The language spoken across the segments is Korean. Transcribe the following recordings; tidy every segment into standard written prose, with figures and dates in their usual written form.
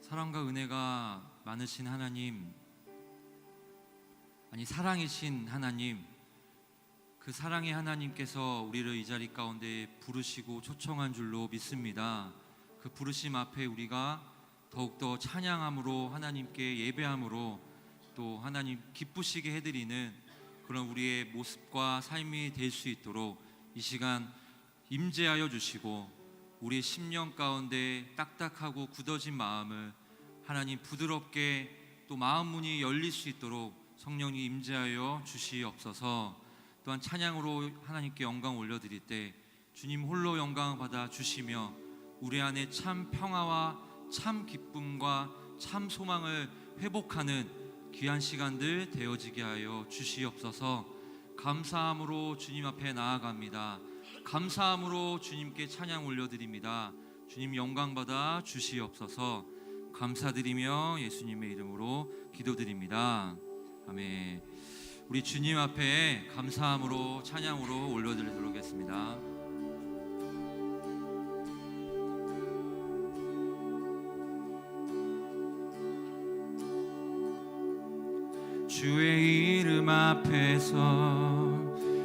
사랑과 은혜가 많으신 하나님, 아니 사랑이신 하나님, 그 사랑의 하나님께서 우리를 이 자리 가운데 부르시고 초청한 줄로 믿습니다. 그 부르심 앞에 우리가 더욱더 찬양함으로, 하나님께 예배함으로, 또 하나님 기쁘시게 해드리는 그런 우리의 모습과 삶이 될 수 있도록 이 시간 임재하여 주시고, 우리의 심령 가운데 딱딱하고 굳어진 마음을 하나님 부드럽게 또 마음 문이 열릴 수 있도록 성령이 임재하여 주시옵소서. 또한 찬양으로 하나님께 영광 올려드릴 때 주님 홀로 영광을 받아 주시며 우리 안에 참 평화와 참 기쁨과 참 소망을 회복하는 귀한 시간들 되어지게 하여 주시옵소서. 감사함으로 주님 앞에 나아갑니다. 감사함으로 주님께 찬양 올려드립니다. 주님 영광 받아 주시옵소서. 감사드리며 예수님의 이름으로 기도드립니다. 아멘. 우리 주님 앞에 감사함으로 찬양으로 올려드리도록 하겠습니다. 주의 이름 앞에서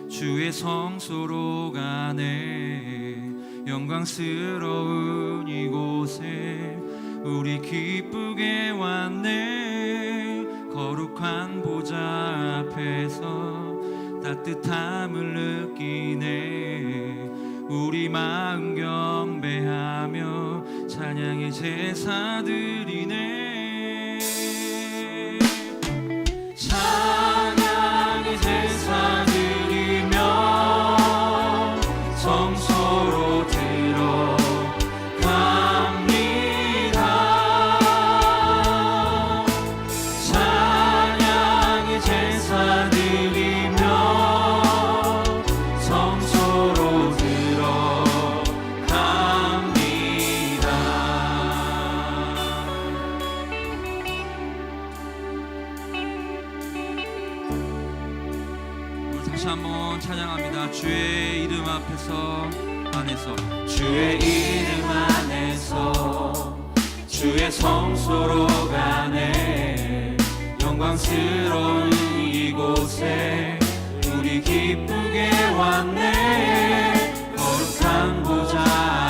주의 성소로 가네. 영광스러운 이곳에 우리 기쁘게 왔네. 거룩한 보좌 앞에서 따뜻함을 느끼네. 우리 마음 경배하며 찬양의 제사 드리네. 찬양의 제사 드리며 성소로 들어갑니다. 찬양의 제사 드리며 성소로 들어갑니다. 우리 다시 한번 찬양합니다. 주의 이름 안에서 주의 이름 안에서 주의 성소로 가네. 영광스러운 이곳에 우리 기쁘게 왔네. 거룩한 보좌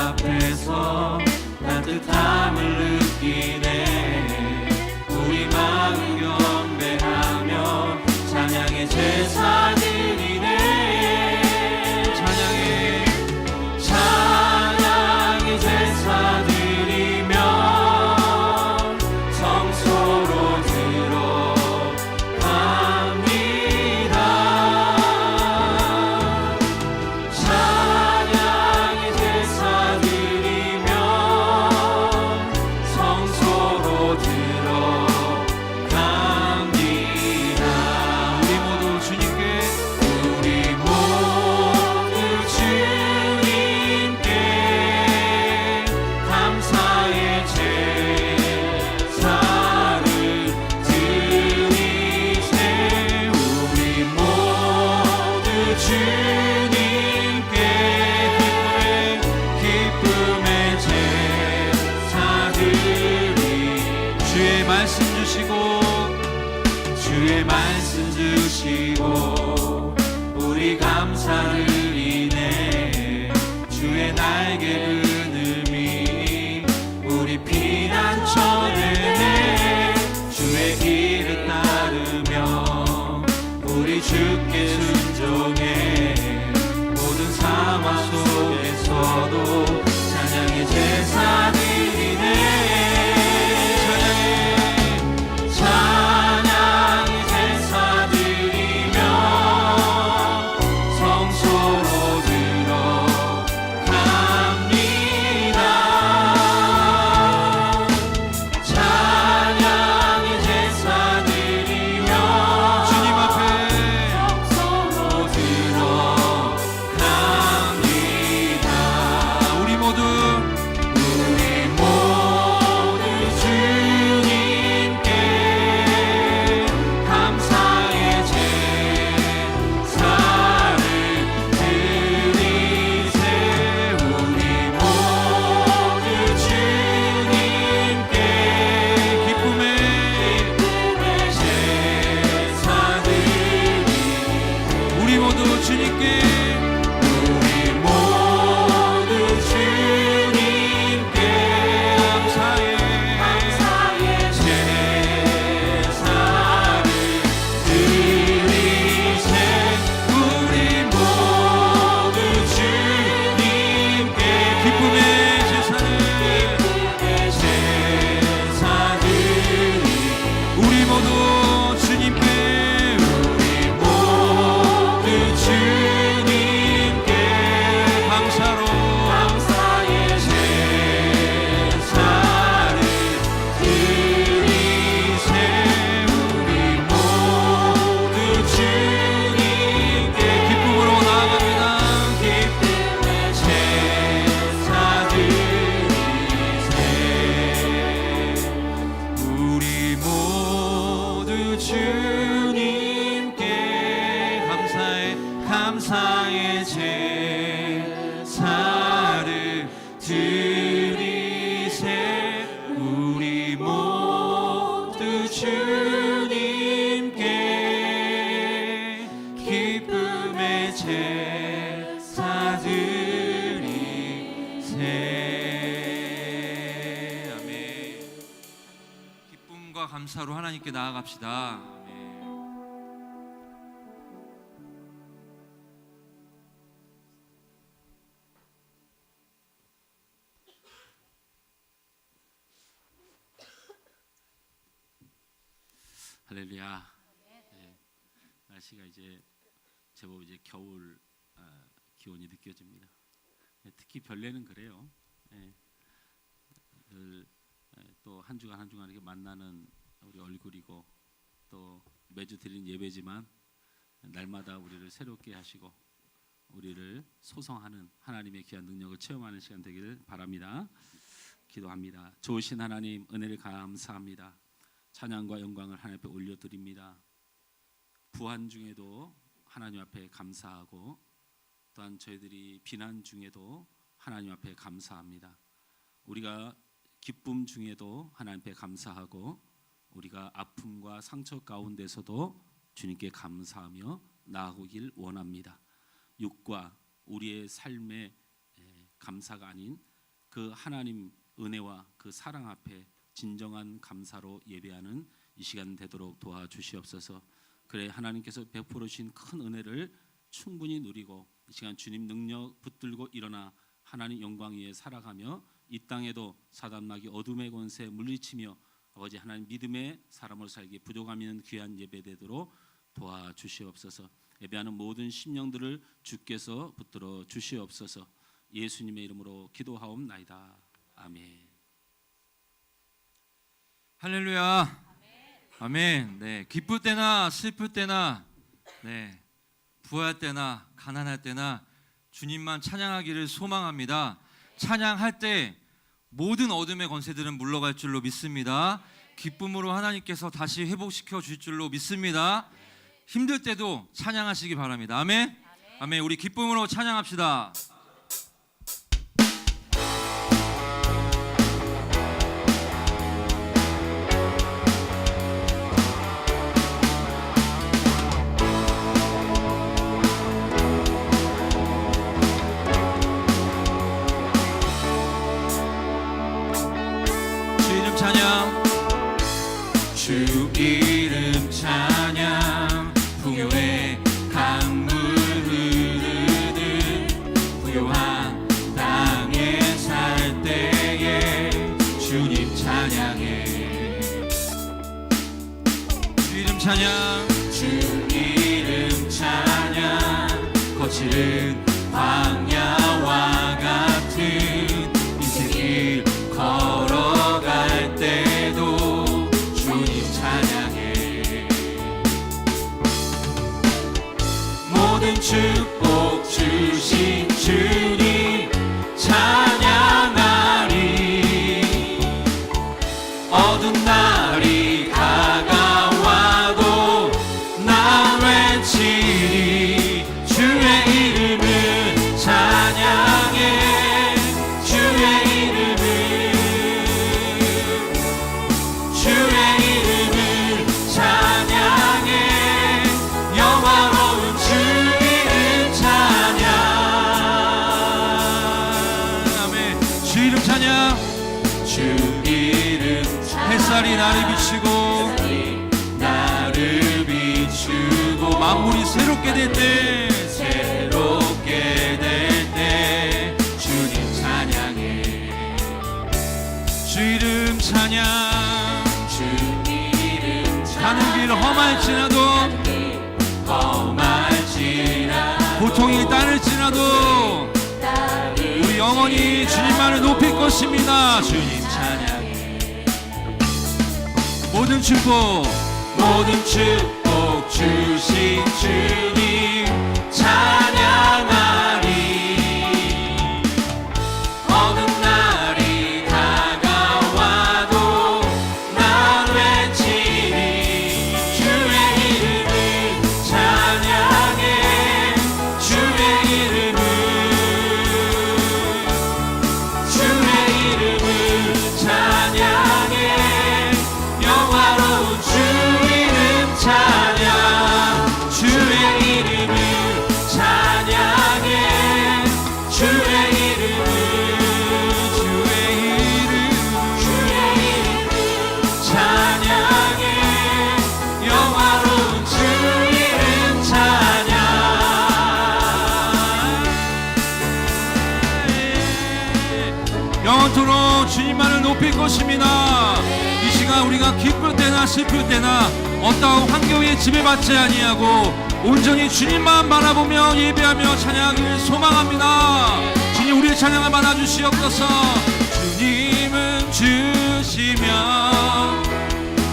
앞에서 따뜻함을 느끼네. 우리 마음 경배하며 찬양의 제사 드리네. 찬양의 제사 드리며 성소로 들어갑니다. 찬양의 제사 드리며 성소로 들어갑니다. 우리 모두 주님께 감사의 제사를 드리세. 우리 모두 주님께 기쁨의 제사 드리. 주의 말씀 주시고 우리 감사드리네. 주의 날개 그늘이 우리 피난처네. 주의 길을 따르며 우리 주께 순종해. 모든 상황 속에서도 찬양의 제사 드리네. 찬양의 제사 드리며 성소 감사로 하나님께 나아갑시다. 아멘. 할렐루야. 네, 날씨가 이제 제법 이제 겨울 기온이 느껴집니다. 네, 특히 별내는 그래요. 네, 또 한 주간 한 주간 이렇게 만나는 우리 얼굴이고 또 매주 드리는 예배지만 날마다 우리를 새롭게 하시고 우리를 소성하는 하나님의 귀한 능력을 체험하는 시간 되기를 바랍니다. 기도합니다. 좋으신 하나님, 은혜를 감사합니다. 찬양과 영광을 하나님 앞에 올려드립니다. 부한 중에도 하나님 앞에 감사하고 또한 저희들이 비난 중에도 하나님 앞에 감사합니다. 우리가 기쁨 중에도 하나님 앞에 감사하고 우리가 아픔과 상처 가운데서도 주님께 감사하며 나아가길 원합니다. 육과 우리의 삶의 감사가 아닌 그 하나님 은혜와 그 사랑 앞에 진정한 감사로 예배하는 이 시간 되도록 도와주시옵소서. 그래 하나님께서 베풀어 주신 큰 은혜를 충분히 누리고 이 시간 주님 능력 붙들고 일어나 하나님 영광 위에 살아가며 이 땅에도 사단마귀 어둠의 권세 물리치며 아버지 하나님 믿음의 사람으로 살기 부족함 있는 귀한 예배 되도록 도와주시옵소서. 예배하는 모든 심령들을 주께서 붙들어 주시옵소서. 예수님의 이름으로 기도하옵나이다. 아멘. 할렐루야. 아멘. 네, 기쁠 때나 슬플 때나 네, 부할 때나 가난할 때나 주님만 찬양하기를 소망합니다. 찬양할 때 모든 어둠의 권세들은 물러갈 줄로 믿습니다. 기쁨으로 하나님께서 다시 회복시켜 줄 줄로 믿습니다. 힘들 때도 찬양하시기 바랍니다. 아멘. 아멘. 우리 기쁨으로 찬양합시다. 주 이름 찬양 풍요의 강물 흐르듯 부요한 땅에 살 때에 주님 찬양해. 주 이름 찬양 주 이름 찬양 거칠은 광야와 같은 인생길 걸어갈 때도 주님 찬양해. 모든 축복 주신 주님 찬양하리. 어두운 날이 다가와도 난 외치리. 주의 이름을 찬양해. 주의 이름을 찬양해. 영화로운 주 이름 찬양. 아멘. 주 이름 찬양. 주 이름 찬양. 햇살이 나를 비추고 만물이 새롭게 될 때 주님 찬양해. 주 이름 찬양. 주 이름 찬양. 가는 길 험할지라도 고통이 따를지라도 우리 영원히 주님만을 높일 것입니다. 주님 찬양해. 모든 축복 주신 주님 찬양하리. 어느 날이 다가와도 난 외치리. 주의 이름을 찬양해. 주의 이름을 찬양해. 영화로운 주 이름 찬양. 주의 이름을 찬양. 높일 것입니다. 이 시간 우리가 기쁠 때나 슬플 때나 어떠한 환경에 지배받지 아니하고 온전히 주님만 바라보며 예배하며 찬양하길 소망합니다. 주님 우리의 찬양을 받아주시옵소서. 주님은 주시며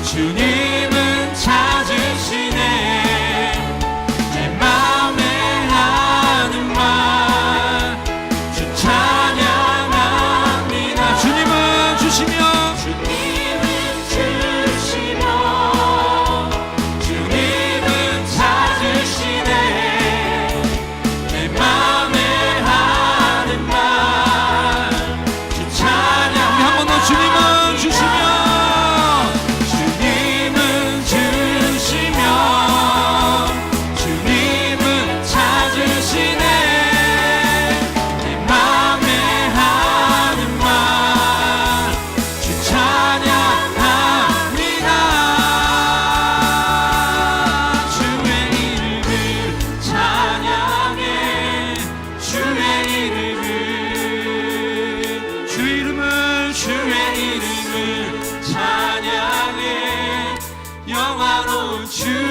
주님은 찾으시네. 내 맘에 하는 말 주 찬양합니다. 주님은 주시며 주님은 찾으시네. 내 맘에 하는 말 주 찬양. 우리 한 번 더 주님은 주시며 주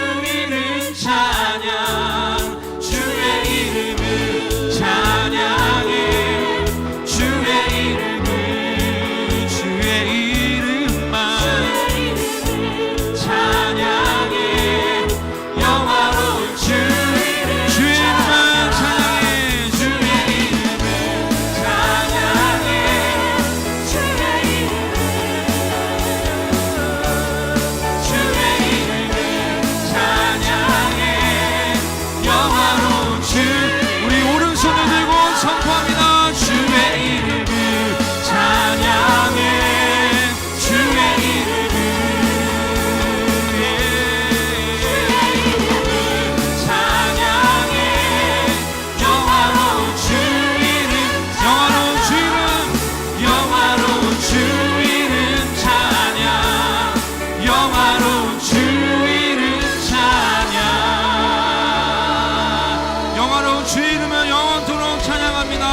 이름 찬양. 주의 이름을 찬양해. 주의 이름을 주의 이름만 찬양해. 영화로운 주 이름 주의 이름만 찬양해. 주의 이름을 찬양해. 주의 이름을 주의 이름을 찬양해. 영화로운 주. 우리 오른손을 들고 선포합니다. 주의 이름을 찬양해. 주의 이름을 찬양해. 영화로운 주 이름 영화로운 주 이름 영화로운 주 이름 찬양. 영화로운 주 이름 찬양. 영화로운 주 이름은 영원토록 찬양합니다.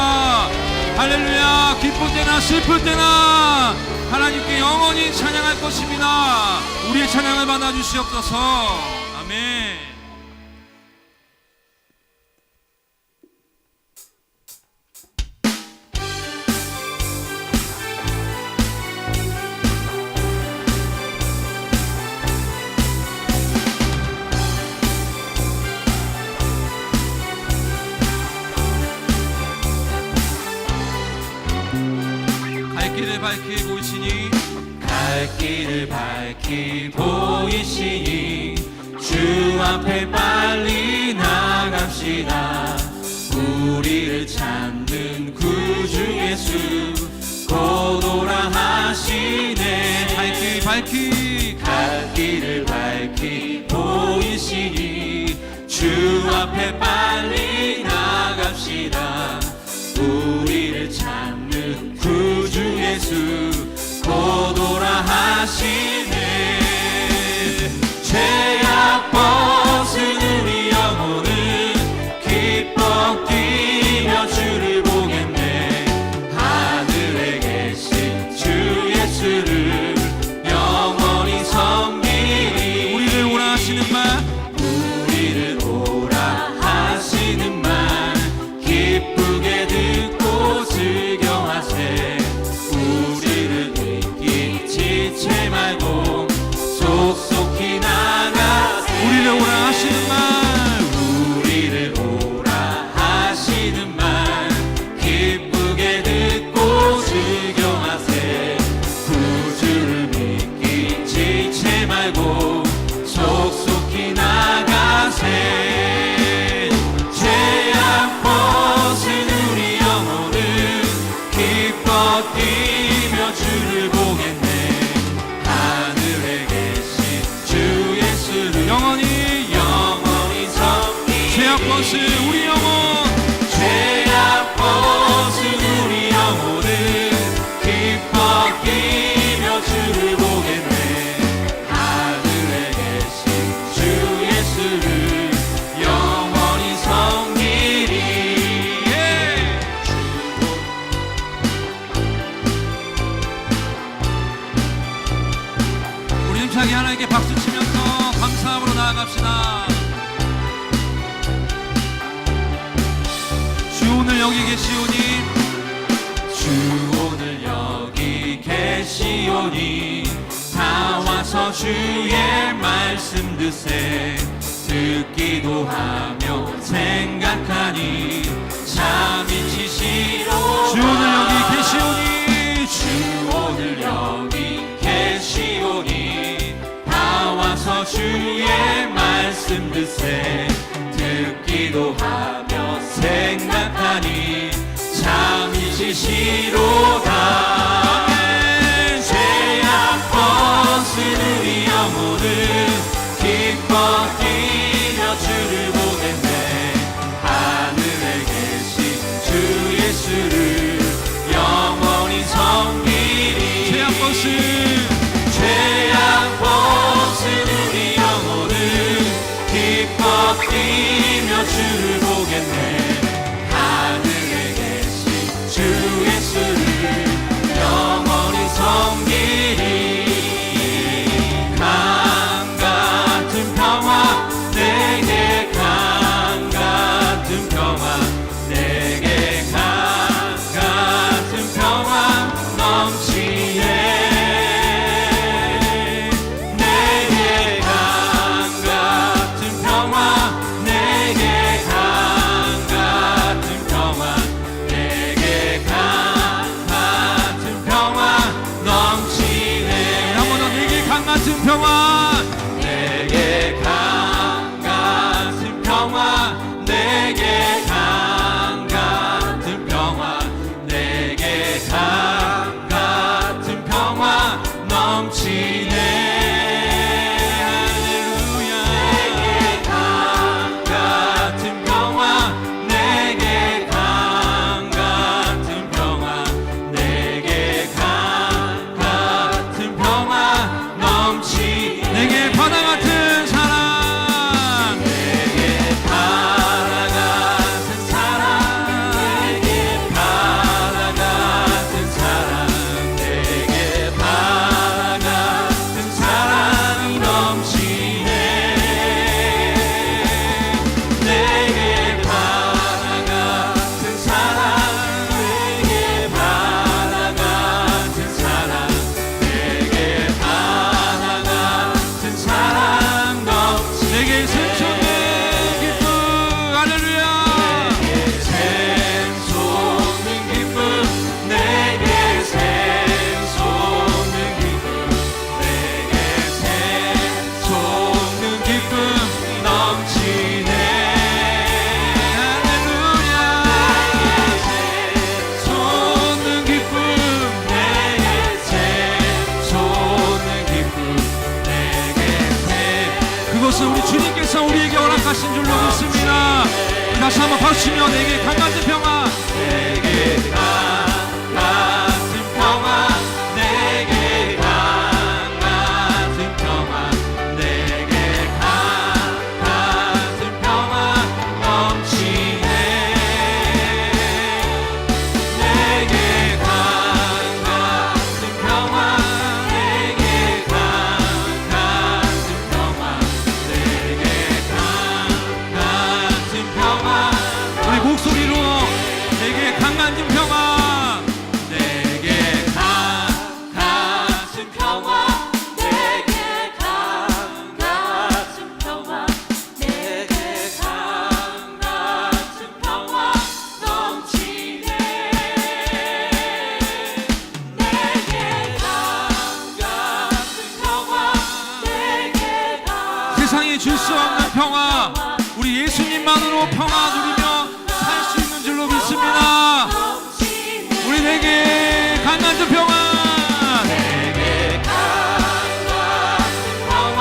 할렐루야. 기쁠 때나 슬플 때나 하나님께 영원히 찬양할 것입니다. 우리의 찬양을 받아주시옵소서. 아멘. 갈 길을 밝히 보이시니 갈 길을 밝히 보이시니 주 앞에 빨리 나갑시다. 우리를 찾는 구주 예수 곧 오라 하시네. 갈 길을 밝히 보이시니 주 앞에 빨리 나갑시다. 우리를 찾는 구주 예수 곧 오라 하시네. 죄악 벗은 우리 영혼은 기뻐 뛰며 주를 보겠네. 하늘에 계신 주 예수를 영원히 섬기리. 우리를 오라 하시는 말 우리를 오라 하시는 말 기쁘게 듣고 즐겨하세. 우리를 잊기 지체 말고 속속히 나가세. 우리를 오라 하시는 말 우리를 오라 하시는 말 기쁘게 듣고 즐겨하세. 간절하게 하나님께 박수 치면서 감사함으로 나아갑시다. 주 오늘 여기 계시오니, 주 오늘 여기 계시오니, 다 와서 주의 말씀 듣기도 하며 생각하니 잠이 치시로. 주 오늘 여기 계시오니, 주 오늘 여기 계시오니, 다 와서 주의 말씀 듣기도 하며 생각하니 잠이 치시로다. 죄악 벗은 우리 영혼을 기뻐 뛰며 주를 보겠네. 하늘에 계신 주 예수를 영원히 섬기리. 죄악 벗은 우리 영혼을 기뻐 뛰며 주를 보겠네. 하늘에 계신 주 예수를 영원히 섬기리. 강 같은 평화 내게, 강 같은 평화 내게, 강 같은 평화 넘치네. 내게 강 같은 평화 내게, 강 같은 평화 내게, 강 같은 평화 넘치네. 한 번 더. 내게 강 같은 평화, 내게 강 같은 평화 내게, 강 같은 평화 내게, 강 같은 평화 넘치네. 할렐루야. 내게 강 같은 평화 내게, 강 같은 평화 내게, 강 같은 평화 넘치. 내게 바다 같은 사랑, 내게 바다 같은 사랑, 내게 바다 같은 사랑, 내게 바다 같은 사랑이 넘치네. 내게 바다 같은 사랑, 내게 바다 같은 사랑, 내게 바다 같은 사랑 넘치. 내게 샘솟는 기쁨. 할렐루야. 내게 샘솟는 기쁨, 내게 샘솟는 기쁨, 내게 샘솟는 기쁨 넘치네. 할렐루야. 내게 샘솟는 기쁨, 내게 샘솟는 기쁨, 내게 그것은 우리 주님께서 우리에게 허락하신 줄로 믿습니다. 다시 한번 박수치며 내게 강 같은 평화, 내게 강 같은 평화 내게, 강 같은 평화 내게, 강 같은 평화 넘치네. 내게 강 같은 평화 내게, 강 같은 평화 내게, 강 같은 평화. 우리 목소리로 내게 강 같은 평화, 내게 강 같은 평화 내게, 강 같은 평화 내게, 강 같은 평화 넘치네. 내게 강 같은 평화 내게, 세상에 줄 수 없는 평화, 우리 예수님만으로 평화 누리며 살 수 있는 줄로 믿습니다. 우리 내게 강 같은 평화, 내게 강 같은 평화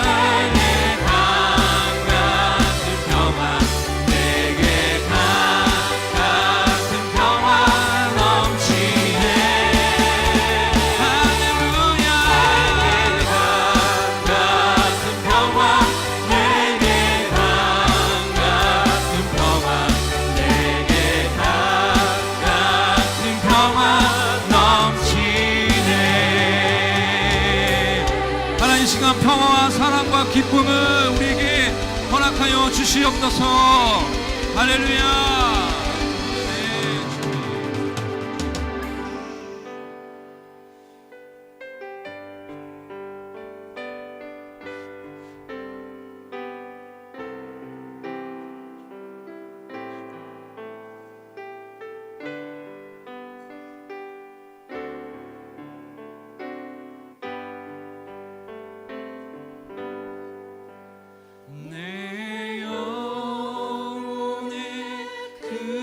내게, 강 같은 평화 내게, 강 같은 평화 넘치네. 할렐루야. 내게 강 같은 평화 내게, 강 같은 평화 엄청난 평화와 사랑과 기쁨을 우리에게 허락하여 주시옵소서. 할렐루야. 네, 주님. 내 영혼의 그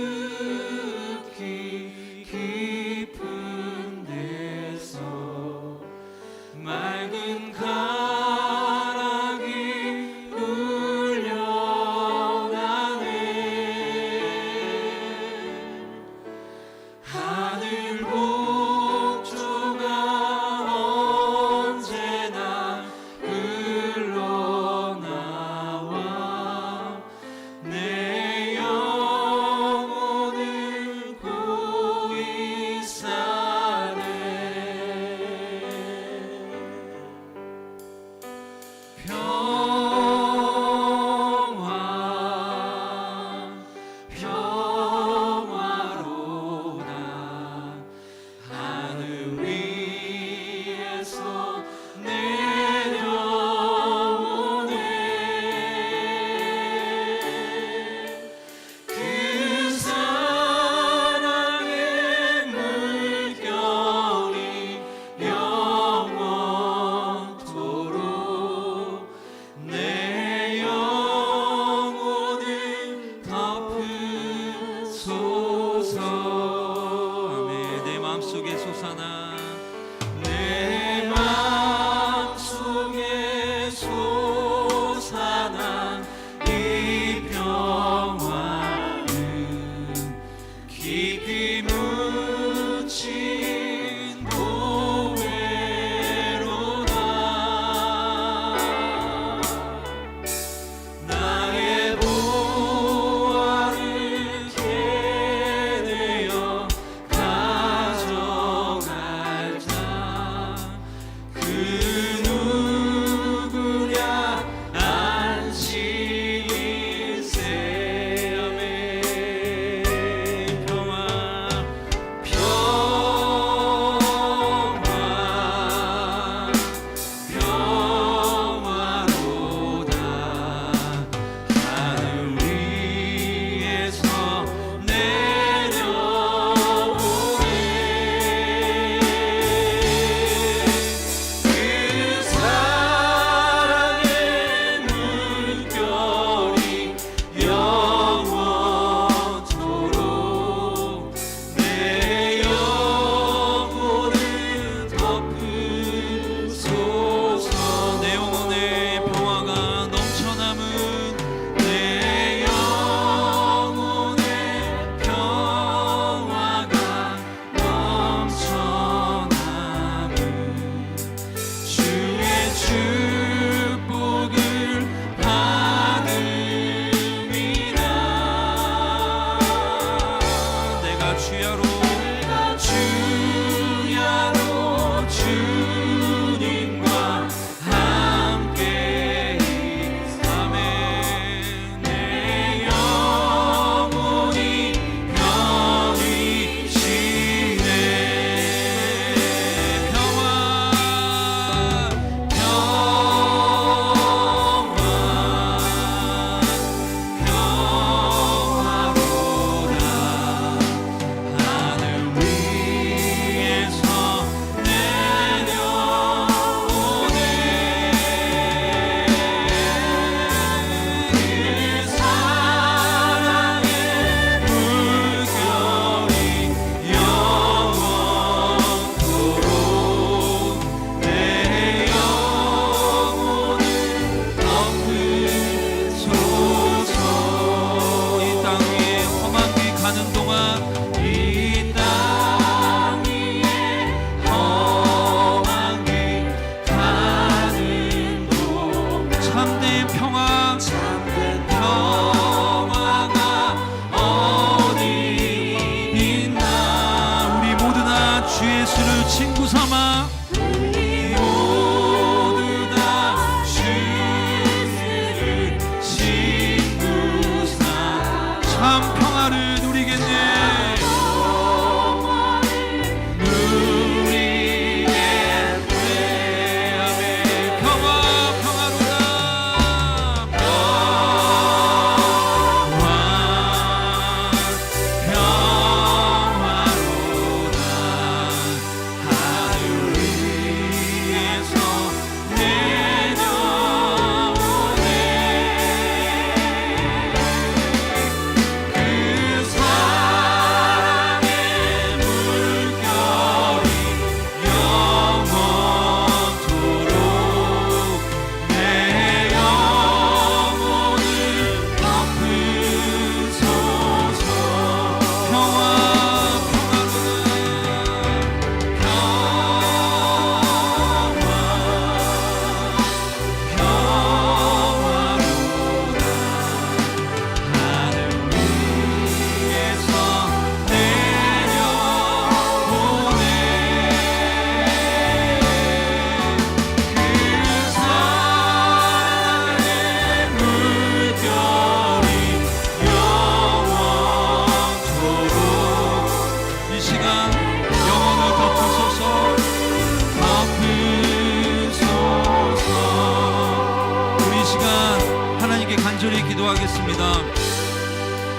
기도하겠습니다.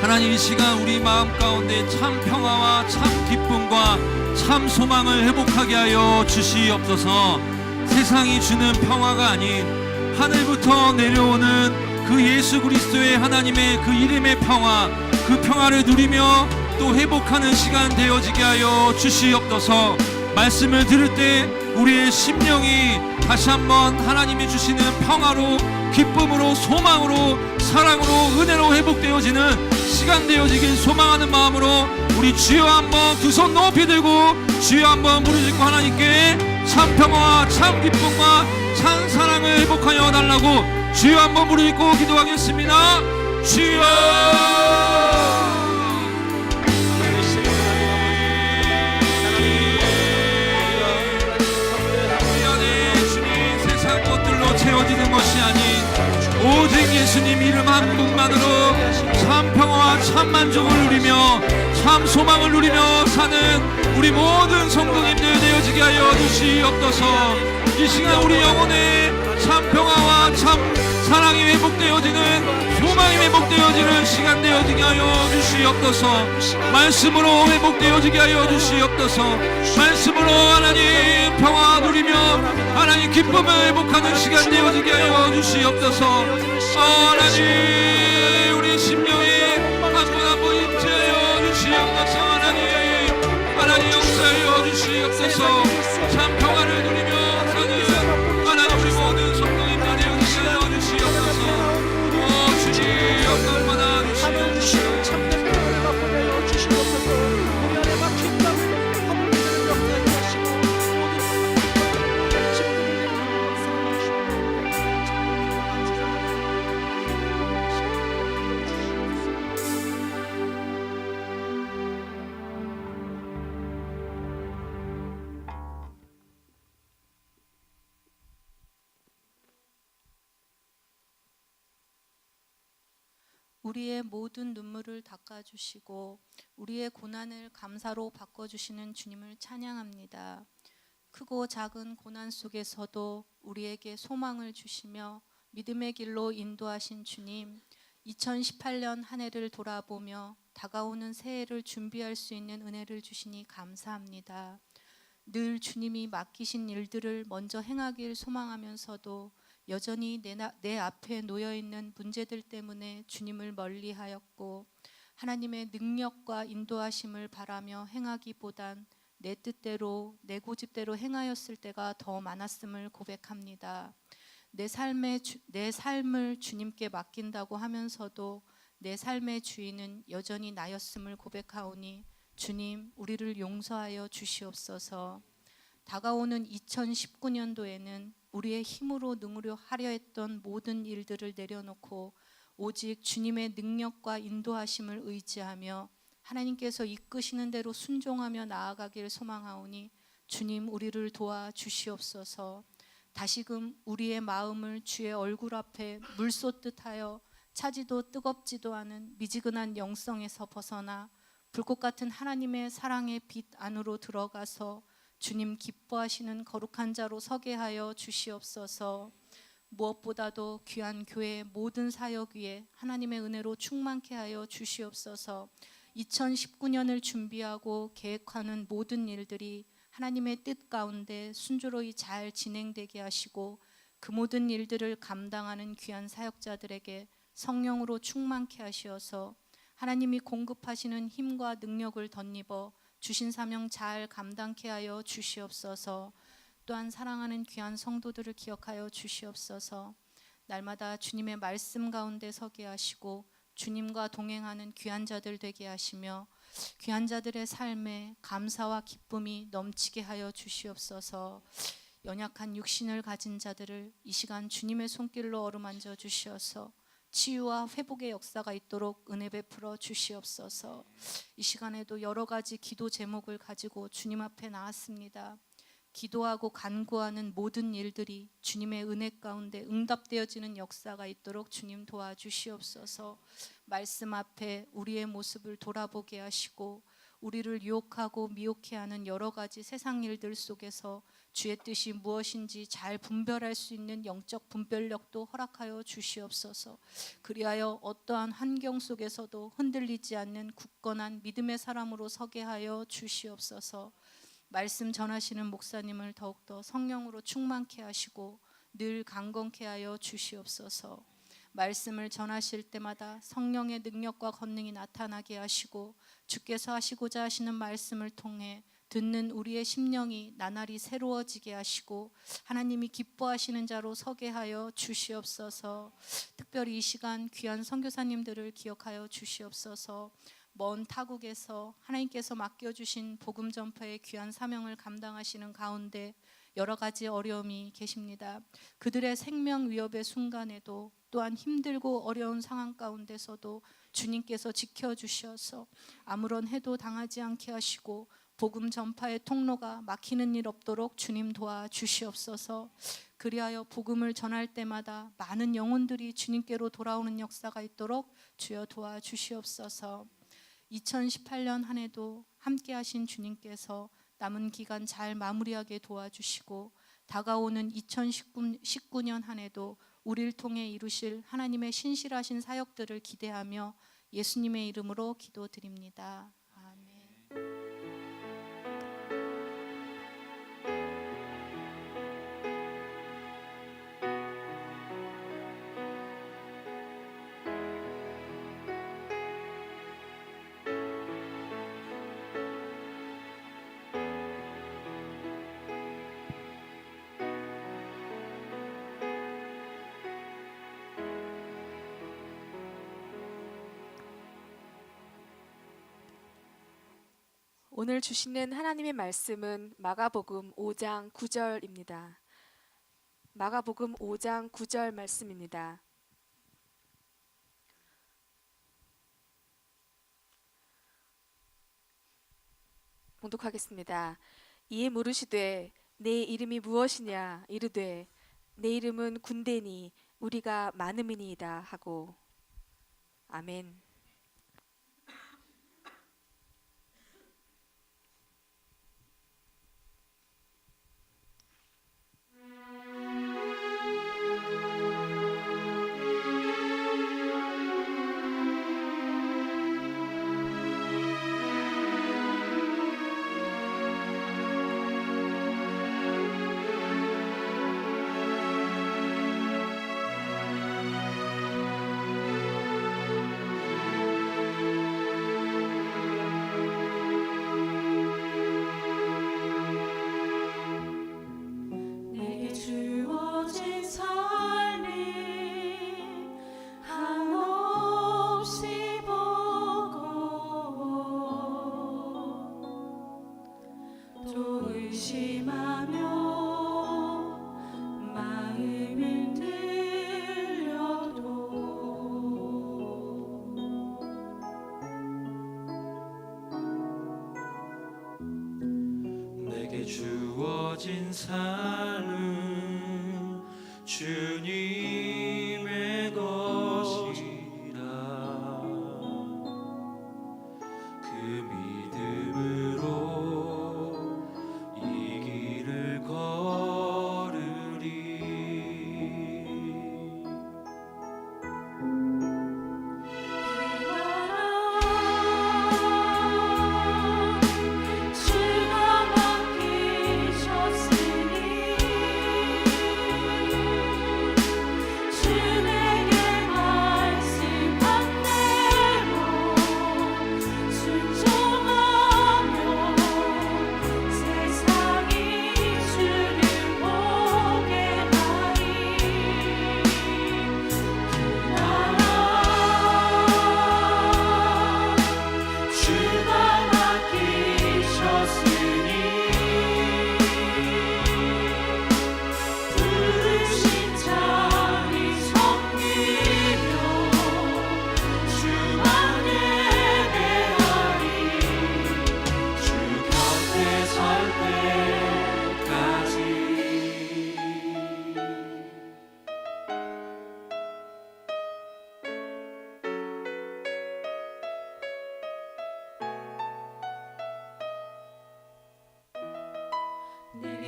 하나님, 이 시간 우리 마음 가운데 참 평화와 참 기쁨과 참 소망을 회복하게 하여 주시옵소서. 세상이 주는 평화가 아닌 하늘부터 내려오는 그 예수 그리스도의 하나님의 그 이름의 평화, 그 평화를 누리며 또 회복하는 시간 되어지게 하여 주시옵소서. 말씀을 들을 때 우리의 심령이 다시 한번 하나님이 주시는 평화로, 기쁨으로, 소망으로, 사랑으로, 은혜로 회복되어지는 시간 되어지길 소망하는 마음으로 우리 주여 한번 두 손 높이 들고 주여 한번 부르짖고 하나님께 참 평화와 참 기쁨과 참 사랑을 회복하여 달라고 주여 한번 부르짖고 기도하겠습니다. 주여 채워지는 것이 아닌 오직 예수님 이름 한 분만으로 참 평화와 참 만족을 누리며 참 소망을 누리며 사는 우리 모든 성도님들 되어지게 하여 주시옵소서. 이 시간 우리 영혼에 참 평화와 참 사랑이 회복되어지는, 소망이 회복되어지는 시간 되어지게 하여 주시옵소서. 말씀으로 회복되어지게 하여 주시옵소서. 말씀으로 하나님 평화 누리며 하나님 기쁨을 회복하는 시간 되어지게 하여 주시옵소서. 하나님 우리 심령에 한 분 한 분 임재하여 주시옵소서. 하나님 역사하여 주시옵소서. 참 평화를 누리며 사는 하나님 우리 모든 성도님들 되어지게 하여 주시옵소서. 주님 얼마나 주시옵소서. 참된 평화를 맛보여 주시옵소서. 우리 안에 막힌 땅을 허물들을 역사하게 하시고 모든 심들을 역사하게 우리의 모든 눈물을 닦아주시고 우리의 고난을 감사로 바꿔주시는 주님을 찬양합니다. 크고 작은 고난 속에서도 우리에게 소망을 주시며 믿음의 길로 인도하신 주님, 2018년 한 해를 돌아보며 다가오는 새해를 준비할 수 있는 은혜를 주시니 감사합니다. 늘 주님이 맡기신 일들을 먼저 행하길 소망하면서도 여전히 내 앞에 놓여있는 문제들 때문에 주님을 멀리하였고 하나님의 능력과 인도하심을 바라며 행하기보단 내 뜻대로 내 고집대로 행하였을 때가 더 많았음을 고백합니다. 내 삶을 주님께 맡긴다고 하면서도 내 삶의 주인은 여전히 나였음을 고백하오니 주님 우리를 용서하여 주시옵소서. 다가오는 2019년도에는 우리의 힘으로 능으려 하려 했던 모든 일들을 내려놓고 오직 주님의 능력과 인도하심을 의지하며 하나님께서 이끄시는 대로 순종하며 나아가길 소망하오니 주님 우리를 도와 주시옵소서. 다시금 우리의 마음을 주의 얼굴 앞에 물 쏟듯 하여 차지도 뜨겁지도 않은 미지근한 영성에서 벗어나 불꽃 같은 하나님의 사랑의 빛 안으로 들어가서 주님 기뻐하시는 거룩한 자로 서게 하여 주시옵소서. 무엇보다도 귀한 교회의 모든 사역 위에 하나님의 은혜로 충만케 하여 주시옵소서. 2019년을 준비하고 계획하는 모든 일들이 하나님의 뜻 가운데 순조로이 잘 진행되게 하시고 그 모든 일들을 감당하는 귀한 사역자들에게 성령으로 충만케 하시어서 하나님이 공급하시는 힘과 능력을 덧입어 주신 사명 잘 감당케 하여 주시옵소서. 또한 사랑하는 귀한 성도들을 기억하여 주시옵소서. 날마다 주님의 말씀 가운데 서게 하시고 주님과 동행하는 귀한 자들 되게 하시며 귀한 자들의 삶에 감사와 기쁨이 넘치게 하여 주시옵소서. 연약한 육신을 가진 자들을 이 시간 주님의 손길로 어루만져 주시어서 치유와 회복의 역사가 있도록 은혜 베풀어 주시옵소서. 이 시간에도 여러 가지 기도 제목을 가지고 주님 앞에 나왔습니다. 기도하고 간구하는 모든 일들이 주님의 은혜 가운데 응답되어지는 역사가 있도록 주님 도와주시옵소서. 말씀 앞에 우리의 모습을 돌아보게 하시고 우리를 유혹하고 미혹해 하는 여러 가지 세상 일들 속에서 주의 뜻이 무엇인지 잘 분별할 수 있는 영적 분별력도 허락하여 주시옵소서. 그리하여 어떠한 환경 속에서도 흔들리지 않는 굳건한 믿음의 사람으로 서게 하여 주시옵소서. 말씀 전하시는 목사님을 더욱더 성령으로 충만케 하시고 늘 강건케 하여 주시옵소서. 말씀을 전하실 때마다 성령의 능력과 권능이 나타나게 하시고 주께서 하시고자 하시는 말씀을 통해 듣는 우리의 심령이 나날이 새로워지게 하시고 하나님이 기뻐하시는 자로 서게 하여 주시옵소서. 특별히 이 시간 귀한 선교사님들을 기억하여 주시옵소서. 먼 타국에서 하나님께서 맡겨주신 복음 전파의 귀한 사명을 감당하시는 가운데 여러 가지 어려움이 계십니다. 그들의 생명 위협의 순간에도 또한 힘들고 어려운 상황 가운데서도 주님께서 지켜주셔서 아무런 해도 당하지 않게 하시고 복음 전파의 통로가 막히는 일 없도록 주님 도와주시옵소서. 그리하여 복음을 전할 때마다 많은 영혼들이 주님께로 돌아오는 역사가 있도록 주여 도와주시옵소서. 2018년 한 해도 함께 하신 주님께서 남은 기간 잘 마무리하게 도와주시고 다가오는 2019년 한 해도 우리를 통해 이루실 하나님의 신실하신 사역들을 기대하며 예수님의 이름으로 기도드립니다. 아멘. 오늘 주시는 하나님의 말씀은 마가복음 5장 9절입니다. 마가복음 5장 9절 말씀입니다. 봉독하겠습니다. 이에 물으시되 내 이름이 무엇이냐 이르되 내 이름은 군대니 우리가 많음이니이다 하고. 아멘. 주어진 삶은 주님의 것이라. 그 믿음으로 이 길을 걸으리. 주가 맡기셨으니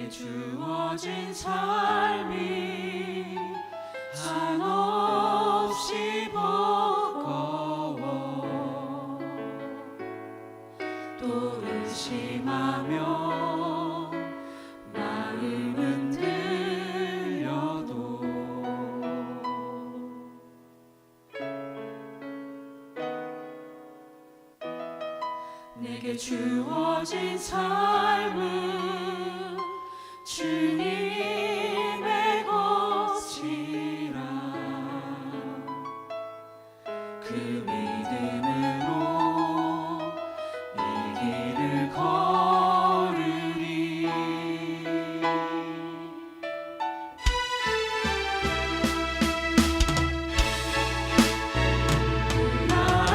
내게 주어진 삶이 한없이 버거워 또 의심하며 마음은 들려도 내게 주어진 삶은 주님의 것이라 그 믿음으로 이 길을 걸으리 나라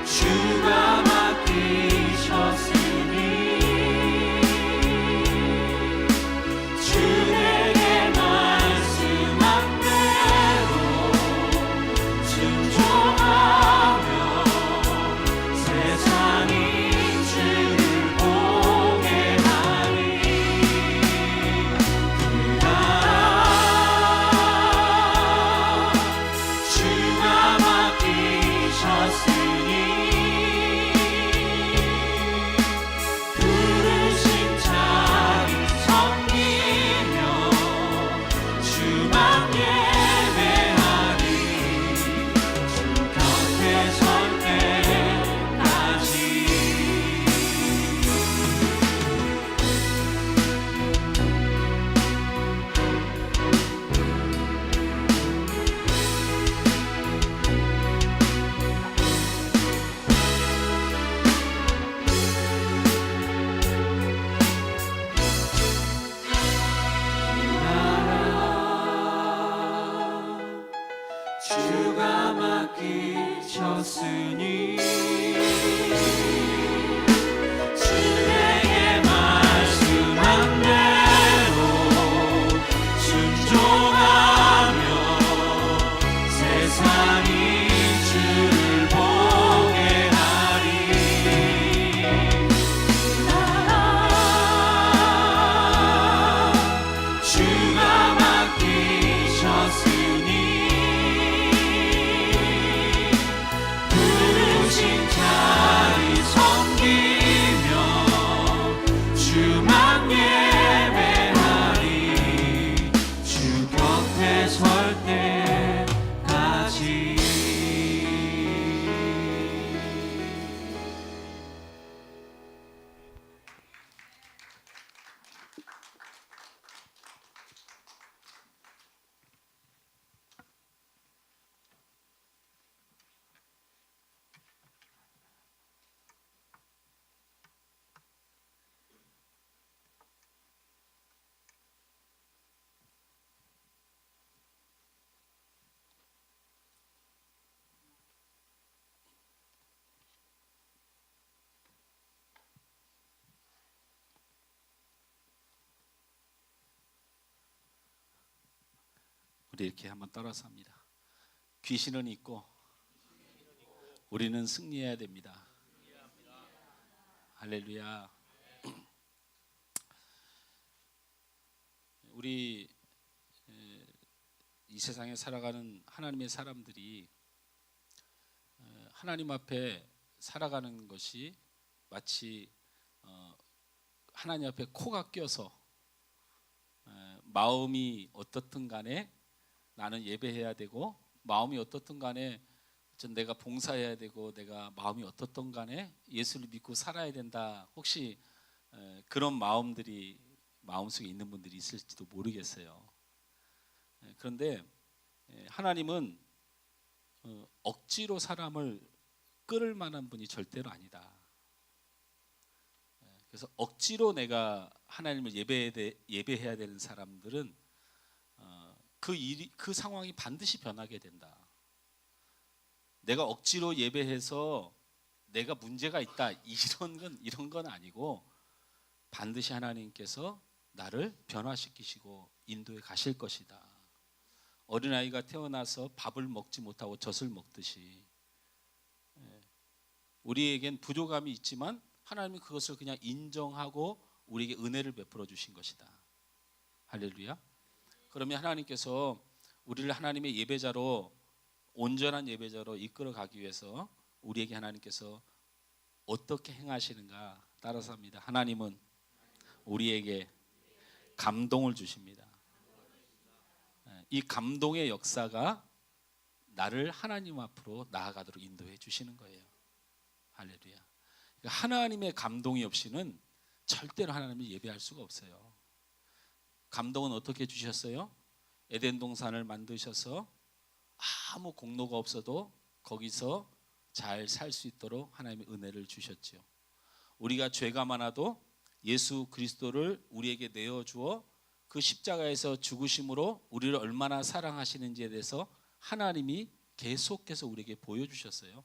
주가 맡기셨으니 주 내게 말씀한 대로 순종하며 세상이 주를 보게 하리 그 나라 주가 맡기셨으니 부르신 자리 섬기며 주만 예배하리 주 곁에 설 때까지 주가 맡기셨으니 주 내게 말씀한 대로 순종하며 세상이 주를 보게 하리 나라 주가 맡기셨으니 부르신 자리 섬기며 주만 예배하리 주 곁에 설 때까지 우리 이렇게 한번 따라서 합니다. 귀신은 있고 우리는 승리해야 됩니다. 할렐루야. 우리 이 세상에 살아가는 하나님의 사람들이 하나님 앞에 살아가는 것이 마치 하나님 앞에 코가 껴서 마음이 어떻든 간에 나는 예배해야 되고 마음이 어떻든 간에 내가 봉사해야 되고 내가 마음이 어떻든 간에 예수를 믿고 살아야 된다. 혹시 그런 마음들이 마음속에 있는 분들이 있을지도 모르겠어요. 그런데 하나님은 억지로 사람을 끌을 만한 분이 절대로 아니다. 그래서 억지로 내가 하나님을 예배해야 되는 사람들은 그 상황이 반드시 변하게 된다. 내가 억지로 예배해서 내가 문제가 있다 이런 건 아니고 반드시 하나님께서 나를 변화시키시고 인도해 가실 것이다. 어린아이가 태어나서 밥을 먹지 못하고 젖을 먹듯이 우리에겐 부족함이 있지만 하나님이 그것을 그냥 인정하고 우리에게 은혜를 베풀어 주신 것이다. 할렐루야. 그러면 하나님께서 우리를 하나님의 예배자로, 온전한 예배자로 이끌어 가기 위해서 우리에게 하나님께서 어떻게 행하시는가 따라서 합니다. 하나님은 우리에게 감동을 주십니다. 이 감동의 역사가 나를 하나님 앞으로 나아가도록 인도해 주시는 거예요. 할렐루야. 그러니까 하나님의 감동이 없이는 절대로 하나님을 예배할 수가 없어요. 감동은 어떻게 주셨어요? 에덴 동산을 만드셔서 아무 공로가 없어도 거기서 잘 살 수 있도록 하나님의 은혜를 주셨지요. 우리가 죄가 많아도 예수 그리스도를 우리에게 내어주어 그 십자가에서 죽으심으로 우리를 얼마나 사랑하시는지에 대해서 하나님이 계속해서 우리에게 보여주셨어요.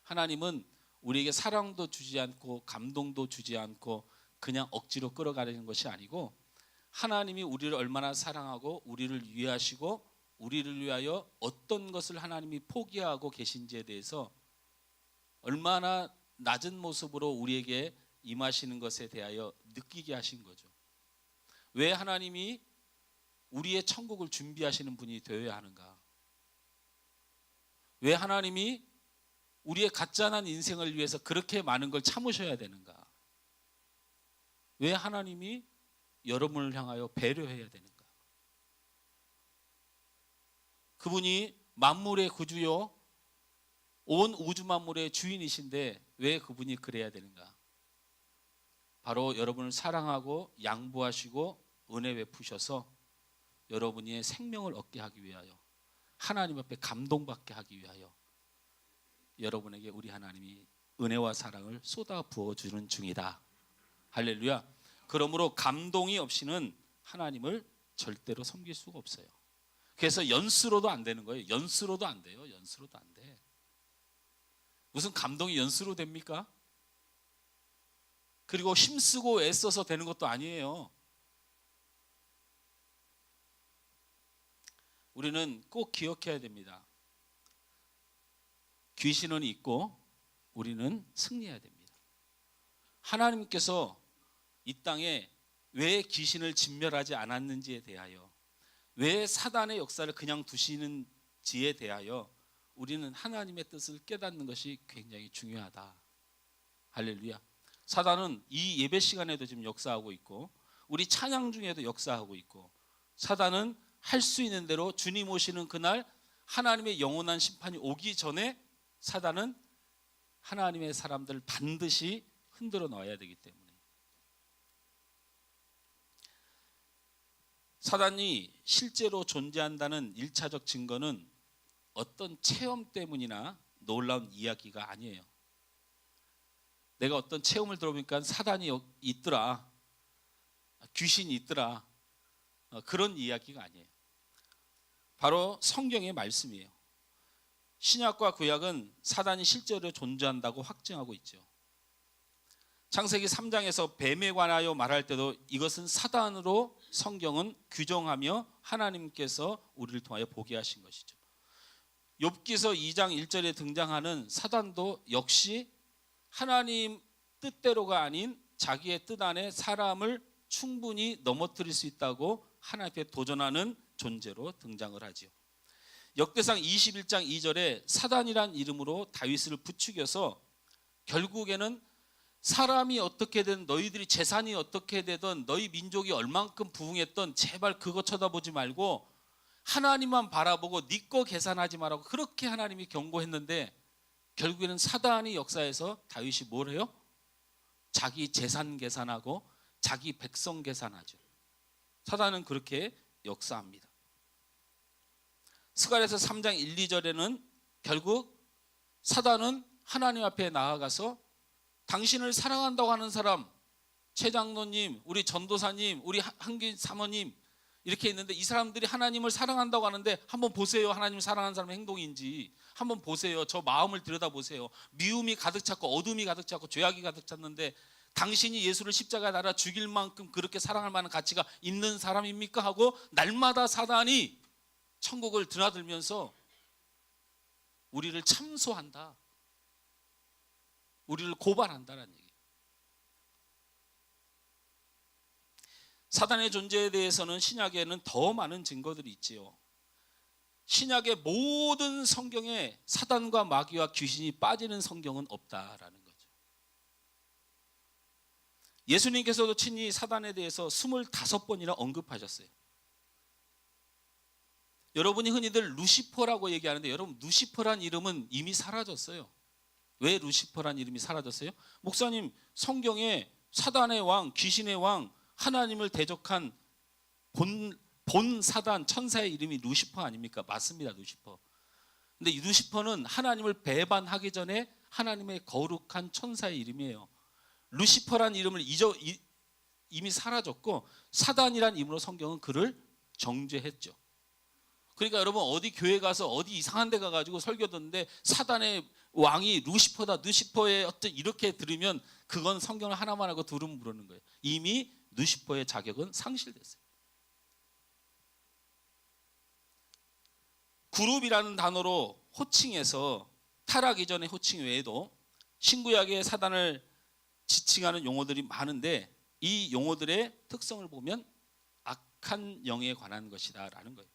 하나님은 우리에게 사랑도 주지 않고 감동도 주지 않고 그냥 억지로 끌어가려는 것이 아니고, 하나님이 우리를 얼마나 사랑하고 우리를 위하시고 우리를 위하여 어떤 것을 하나님이 포기하고 계신지에 대해서 얼마나 낮은 모습으로 우리에게 임하시는 것에 대하여 느끼게 하신 거죠. 왜 하나님이 우리의 천국을 준비하시는 분이 되어야 하는가? 왜 하나님이 우리의 가짜난 인생을 위해서 그렇게 많은 걸 참으셔야 되는가? 왜 하나님이 여러분을 향하여 배려해야 되는가? 그분이 만물의 구주요 온 우주 만물의 주인이신데 왜 그분이 그래야 되는가? 바로 여러분을 사랑하고 양보하시고 은혜 베푸셔서 여러분이 생명을 얻게 하기 위하여, 하나님 앞에 감동받게 하기 위하여 여러분에게 우리 하나님이 은혜와 사랑을 쏟아 부어주는 중이다. 할렐루야. 그러므로 감동이 없이는 하나님을 절대로 섬길 수가 없어요. 그래서 연수로도 안 되는 거예요. 연수로도 안 돼요. 연수로도 안 돼. 무슨 감동이 연수로 됩니까? 그리고 힘쓰고 애써서 되는 것도 아니에요. 우리는 꼭 기억해야 됩니다. 귀신은 있고 우리는 승리해야 됩니다. 하나님께서 이 땅에 왜 귀신을 진멸하지 않았는지에 대하여, 왜 사단의 역사를 그냥 두시는지에 대하여 우리는 하나님의 뜻을 깨닫는 것이 굉장히 중요하다. 할렐루야. 사단은 이 예배 시간에도 지금 역사하고 있고 우리 찬양 중에도 역사하고 있고, 사단은 할 수 있는 대로 주님 오시는 그날 하나님의 영원한 심판이 오기 전에 사단은 하나님의 사람들을 반드시 흔들어 놔야 되기 때문에, 사단이 실제로 존재한다는 1차적 증거는 어떤 체험 때문이나 놀라운 이야기가 아니에요. 내가 어떤 체험을 들어보니까 사단이 있더라, 귀신이 있더라, 그런 이야기가 아니에요. 바로 성경의 말씀이에요. 신약과 구약은 사단이 실제로 존재한다고 확증하고 있죠. 창세기 3장에서 뱀에 관하여 말할 때도 이것은 사단으로 성경은 규정하며 하나님께서 우리를 통하여 보게 하신 것이죠. 욥기서 2장 1절에 등장하는 사단도 역시 하나님 뜻대로가 아닌 자기의 뜻 안에 사람을 충분히 넘어뜨릴 수 있다고 하나님께 도전하는 존재로 등장을 하지요. 역대상 21장 2절에 사단이란 이름으로 다윗을 부추겨서 결국에는 사람이 어떻게든, 너희들이 재산이 어떻게 되든, 너희 민족이 얼만큼 부흥했던 제발 그거 쳐다보지 말고 하나님만 바라보고 네 거 계산하지 말라고 그렇게 하나님이 경고했는데, 결국에는 사단이 역사에서 다윗이 뭘 해요? 자기 재산 계산하고 자기 백성 계산하죠. 사단은 그렇게 역사합니다. 스가랴서 3장 1, 2절에는 결국 사단은 하나님 앞에 나아가서 당신을 사랑한다고 하는 사람, 최 장로님, 우리 전도사님, 우리 한기 사모님 이렇게 있는데, 이 사람들이 하나님을 사랑한다고 하는데 한번 보세요. 하나님을 사랑하는 사람의 행동인지 한번 보세요. 저 마음을 들여다보세요. 미움이 가득 찼고 어둠이 가득 찼고 죄악이 가득 찼는데 당신이 예수를 십자가에 달아 죽일 만큼 그렇게 사랑할 만한 가치가 있는 사람입니까? 하고 날마다 사단이 천국을 드나들면서 우리를 참소한다, 우리를 고발한다는 얘기예요. 사단의 존재에 대해서는 신약에는 더 많은 증거들이 있지요. 신약의 모든 성경에 사단과 마귀와 귀신이 빠지는 성경은 없다라는 거죠. 예수님께서도 친히 사단에 대해서 25번이나 언급하셨어요. 여러분이 흔히들 루시퍼라고 얘기하는데 여러분 루시퍼란 이름은 이미 사라졌어요. 왜 루시퍼란 이름이 사라졌어요? 목사님, 성경에 사단의 왕, 귀신의 왕, 하나님을 대적한 본 사단, 천사의 이름이 루시퍼 아닙니까? 맞습니다, 루시퍼. 근데 이 루시퍼는 하나님을 배반하기 전에 하나님의 거룩한 천사의 이름이에요. 루시퍼란 이름을 이미 사라졌고 사단이란 이름으로 성경은 그를 정죄했죠. 그러니까 여러분 어디 교회 가서 어디 이상한 데 가가지고 설교 듣는데 사단의 왕이 루시퍼다, 루시퍼의 어떤 이렇게 들으면 그건 성경을 하나만 하고 두름 부르는 거예요. 이미 루시퍼의 자격은 상실됐어요. 그룹이라는 단어로 호칭해서 타락 이전의 호칭 외에도 신구약의 사단을 지칭하는 용어들이 많은데 이 용어들의 특성을 보면 악한 영에 관한 것이다 라는 거예요.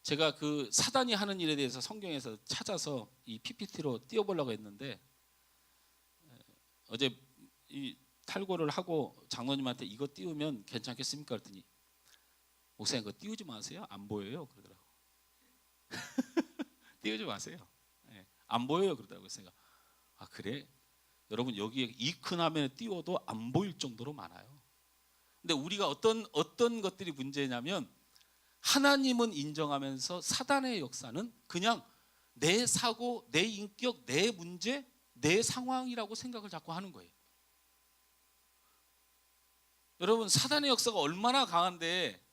제가 그 사단이 하는 일에 대해서 성경에서 찾아서 이 PPT로 띄워보려고 했는데 어제 이 탈고를 하고 장로님한테 이거 띄우면 괜찮겠습니까? 그랬더니 목사님 그거 띄우지 마세요. 안 보여요. 그러더라고. 띄우지 마세요. 네, 안 보여요. 그러더라고요. 제가 아 그래? 여러분 여기에 이 큰 화면에 띄워도 안 보일 정도로 많아요. 근데 우리가 어떤 것들이 문제냐면 하나님은 인정하면서 사단의 역사는 그냥 내 사고, 내 인격, 내 문제, 내 상황이라고 생각을 자꾸 하는 거예요. 여러분 사단의 역사가 얼마나 강한데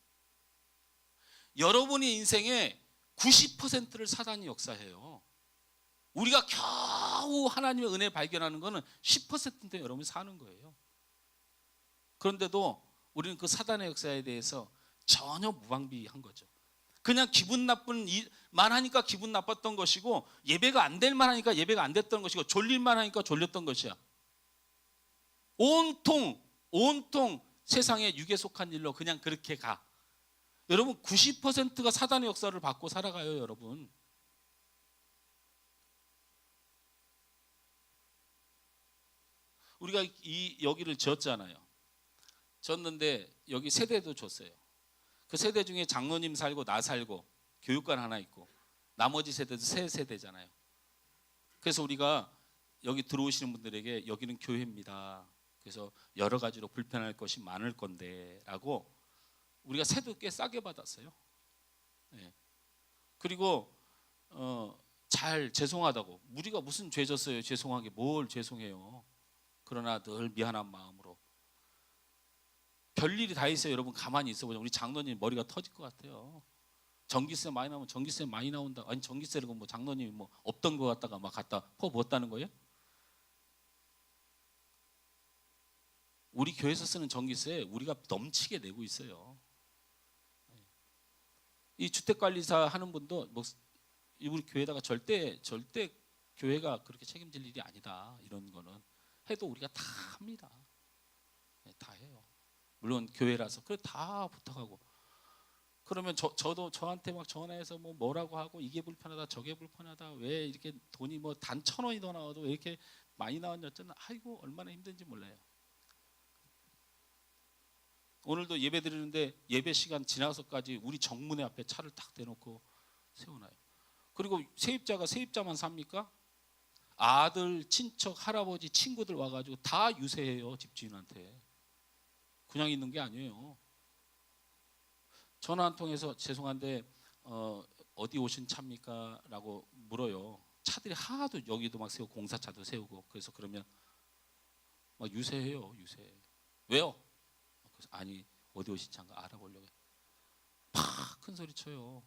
여러분의 인생의 90%를 사단이 역사해요. 우리가 겨우 하나님의 은혜 발견하는 거는 10%인데 여러분이 사는 거예요. 그런데도 우리는 그 사단의 역사에 대해서 전혀 무방비한 거죠. 그냥 기분 나쁜 일만 하니까 기분 나빴던 것이고 예배가 안 될 만하니까 예배가 안 됐던 것이고 졸릴 만하니까 졸렸던 것이야. 온통 세상에 육에 속한 일로 그냥 그렇게 가. 여러분 90%가 사단의 역사를 받고 살아가요, 여러분. 우리가 여기를 지었잖아요. 지었는데 여기 세대도 줬어요. 그 세대 중에 장로님 살고 나 살고 교육관 하나 있고 나머지 세대도 세 세대잖아요. 그래서 우리가 여기 들어오시는 분들에게 여기는 교회입니다. 그래서 여러 가지로 불편할 것이 많을 건데 라고 우리가 세도 꽤 싸게 받았어요. 네. 그리고 잘 죄송하다고 우리가 무슨 죄 졌어요. 죄송하게 뭘 죄송해요. 그러나 늘 미안한 마음으로 별일이 다 있어요. 여러분 가만히 있어보자. 우리 장로님 머리가 터질 것 같아요. 전기세 많이 나오면 전기세 많이 나온다. 아니 전기세를 뭐 장로님이 뭐 없던 거 갖다가 막 갖다 퍼부었다는 거예요? 우리 교회에서 쓰는 전기세 우리가 넘치게 내고 있어요. 이 주택관리사 하는 분도 뭐 우리 교회다가 절대 교회가 그렇게 책임질 일이 아니다. 이런 거는 해도 우리가 다 합니다. 네, 다 해요. 물론 교회라서 그래 다 부탁하고 그러면 저도 저한테 막 전화해서 뭐 뭐라고 하고 이게 불편하다 저게 불편하다 왜 이렇게 돈이 뭐 단 1,000원이 더 나와도 왜 이렇게 많이 나왔냐 어쩌나 아이고 얼마나 힘든지 몰라요. 오늘도 예배 드리는데 예배 시간 지나서까지 우리 정문에 앞에 차를 딱 대놓고 세워놔요. 그리고 세입자가 세입자만 삽니까? 아들, 친척, 할아버지, 친구들 와가지고 다 유세해요. 집주인한테. 그냥 있는 게 아니에요. 전화 한 통해서 죄송한데 어디 오신 차입니까? 라고 물어요. 차들이 하도 여기도 막 세우고 공사차도 세우고 그래서 그러면 막 유세해요. 유세. 왜요? 그래서 아니 어디 오신 차인가 알아보려고 팍 큰 소리 쳐요.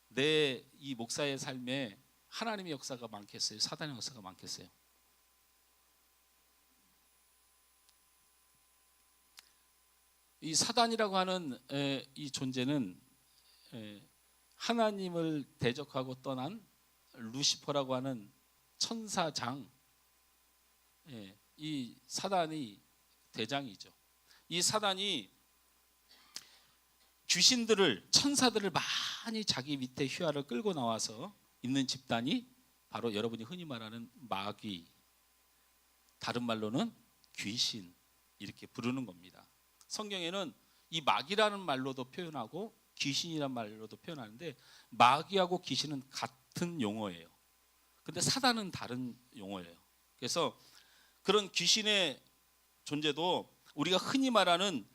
내 이 목사의 삶에 하나님의 역사가 많겠어요? 사단의 역사가 많겠어요? 이 사단이라고 하는 이 존재는 하나님을 대적하고 떠난 루시퍼라고 하는 천사장, 이 사단이 대장이죠. 이 사단이 귀신들을, 천사들을 많이 자기 밑에 휘하를 끌고 나와서 있는 집단이 바로 여러분이 흔히 말하는 마귀, 다른 말로는 귀신, 이렇게 부르는 겁니다. 성경에는 이 마귀라는 말로도 표현하고 귀신이란 말로도 표현하는데, 마귀하고 귀신은 같은 용어예요. 근데 사단은 다른 용어예요. 그래서 그런 귀신의 존재도 우리가 흔히 말하는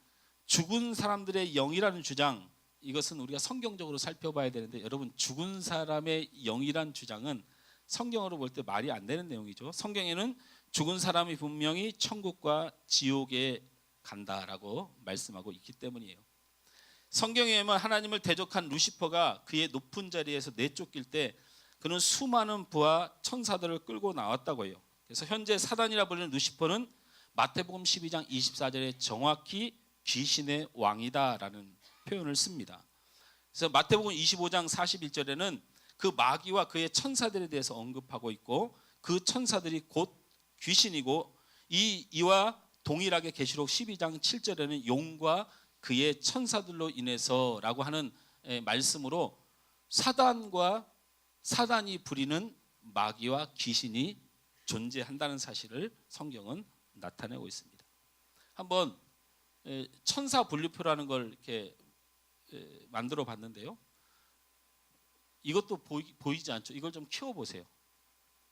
죽은 사람들의 영이라는 주장, 이것은 우리가 성경적으로 살펴봐야 되는데, 여러분, 죽은 사람의 영이란 주장은 성경으로 볼 때 말이 안 되는 내용이죠. 성경에는 죽은 사람이 분명히 천국과 지옥에 간다라고 말씀하고 있기 때문이에요. 성경에 보면 하나님을 대적한 루시퍼가 그의 높은 자리에서 내쫓길 때 그는 수많은 부하 천사들을 끌고 나왔다고 해요. 그래서 현재 사단이라 불리는 루시퍼는 마태복음 12장 24절에 정확히 귀신의 왕이다라는 표현을 씁니다. 그래서 마태복음 25장 41절에는 그 마귀와 그의 천사들에 대해서 언급하고 있고, 그 천사들이 곧 귀신이고, 이와 동일하게 계시록 12장 7절에는 용과 그의 천사들로 인해서라고 하는 말씀으로 사단과 사단이 부리는 마귀와 귀신이 존재한다는 사실을 성경은 나타내고 있습니다. 한번 천사 분류표라는 걸 이렇게 만들어 봤는데요. 이것도 보이지 않죠? 이걸 좀 키워 보세요.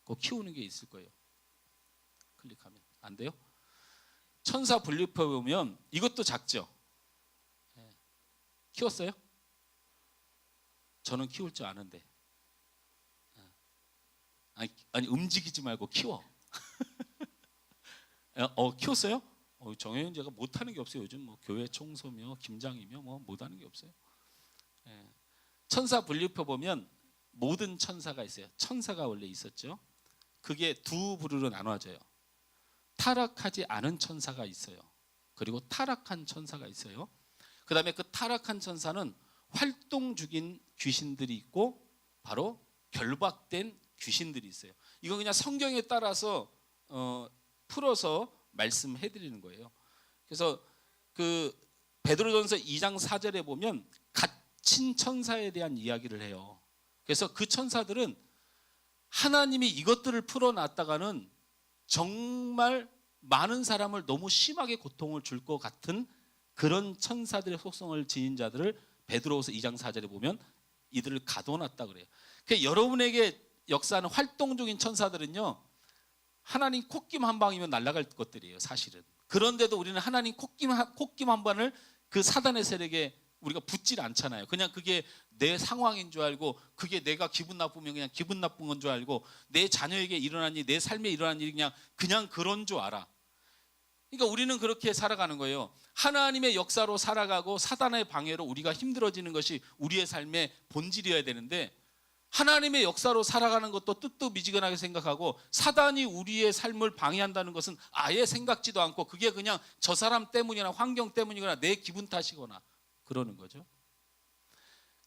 그 키우는 게 있을 거예요. 클릭하면 안 돼요? 천사 분류표 보면 이것도 작죠? 키웠어요? 저는 키울 줄 아는데. 아니 움직이지 말고 키워. 키웠어요? 정혜연 제가 못하는 게 없어요. 요즘 뭐 교회 청소며 김장이며 뭐 못하는 게 없어요. 천사 분류표 보면 모든 천사가 있어요. 천사가 원래 있었죠. 그게 두 부류로 나눠져요. 타락하지 않은 천사가 있어요. 그리고 타락한 천사가 있어요. 그 다음에 그 타락한 천사는 활동 중인 귀신들이 있고, 바로 결박된 귀신들이 있어요. 이건 그냥 성경에 따라서 풀어서 말씀해 드리는 거예요. 그래서 그 베드로전서 2장 4절에 보면 갇힌 천사에 대한 이야기를 해요. 그래서 그 천사들은 하나님이 이것들을 풀어놨다가는 정말 많은 사람을 너무 심하게 고통을 줄 것 같은 그런 천사들의 속성을 지닌 자들을 베드로후서 2장 4절에 보면 이들을 가둬놨다 그래요. 그러니까 여러분에게 역사하는 활동적인 천사들은요, 하나님 콧김 한 방이면 날아갈 것들이에요, 사실은. 그런데도 우리는 하나님 콧김 한 방을 그 사단의 세력에 우리가 붙질 않잖아요. 그냥 그게 내 상황인 줄 알고, 그게 내가 기분 나쁘면 그냥 기분 나쁜 건 줄 알고, 내 자녀에게 일어난 일, 내 삶에 일어난 일이 그냥 그런 줄 알아. 그러니까 우리는 그렇게 살아가는 거예요. 하나님의 역사로 살아가고 사단의 방해로 우리가 힘들어지는 것이 우리의 삶의 본질이어야 되는데, 하나님의 역사로 살아가는 것도 뜨뜻미지근하게 생각하고 사단이 우리의 삶을 방해한다는 것은 아예 생각지도 않고, 그게 그냥 저 사람 때문이나 환경 때문이거나 내 기분 탓이거나 그러는 거죠.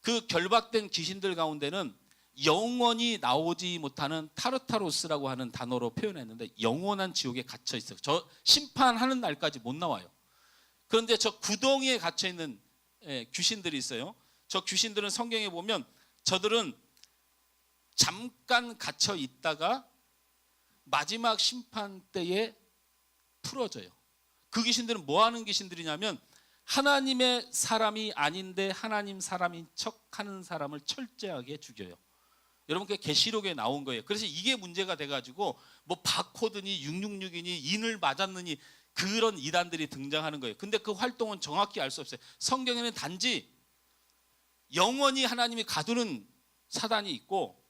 그 결박된 귀신들 가운데는 영원히 나오지 못하는 타르타로스라고 하는 단어로 표현했는데, 영원한 지옥에 갇혀 있어요. 저 심판하는 날까지 못 나와요. 그런데 저 구덩이에 갇혀 있는 귀신들이 있어요. 저 귀신들은 성경에 보면 저들은 잠깐 갇혀 있다가 마지막 심판 때에 풀어져요. 그 귀신들은 뭐 하는 귀신들이냐면, 하나님의 사람이 아닌데 하나님 사람인 척 하는 사람을 철저하게 죽여요. 여러분, 그게 계시록에 나온 거예요. 그래서 이게 문제가 돼가지고 뭐 바코드니 666이니 인을 맞았느니 그런 이단들이 등장하는 거예요. 근데 그 활동은 정확히 알 수 없어요. 성경에는 단지 영원히 하나님이 가두는 사단이 있고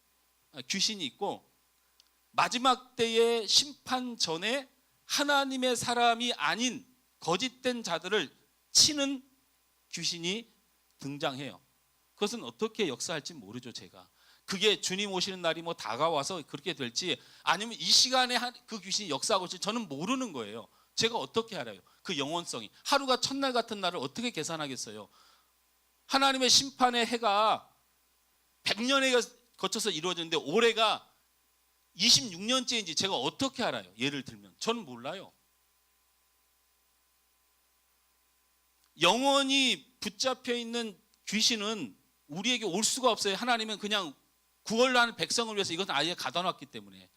귀신이 있고, 마지막 때의 심판 전에 하나님의 사람이 아닌 거짓된 자들을 치는 귀신이 등장해요. 그것은 어떻게 역사할지 모르죠, 제가. 그게 주님 오시는 날이 뭐 다가와서 그렇게 될지, 아니면 이 시간에 그 귀신이 역사하고 있을지 저는 모르는 거예요. 제가 어떻게 알아요? 그 영원성이. 하루가 첫날 같은 날을 어떻게 계산하겠어요? 하나님의 심판의 해가 100년에 거쳐서 이루어지는데 올해가 26년째인지 제가 어떻게 알아요? 예를 들면 저는 몰라요. 영원히 붙잡혀 있는 귀신은 우리에게 올 수가 없어요. 하나님은 그냥 구원하는 백성을 위해서 이것은 아예 가둬놨기 때문에.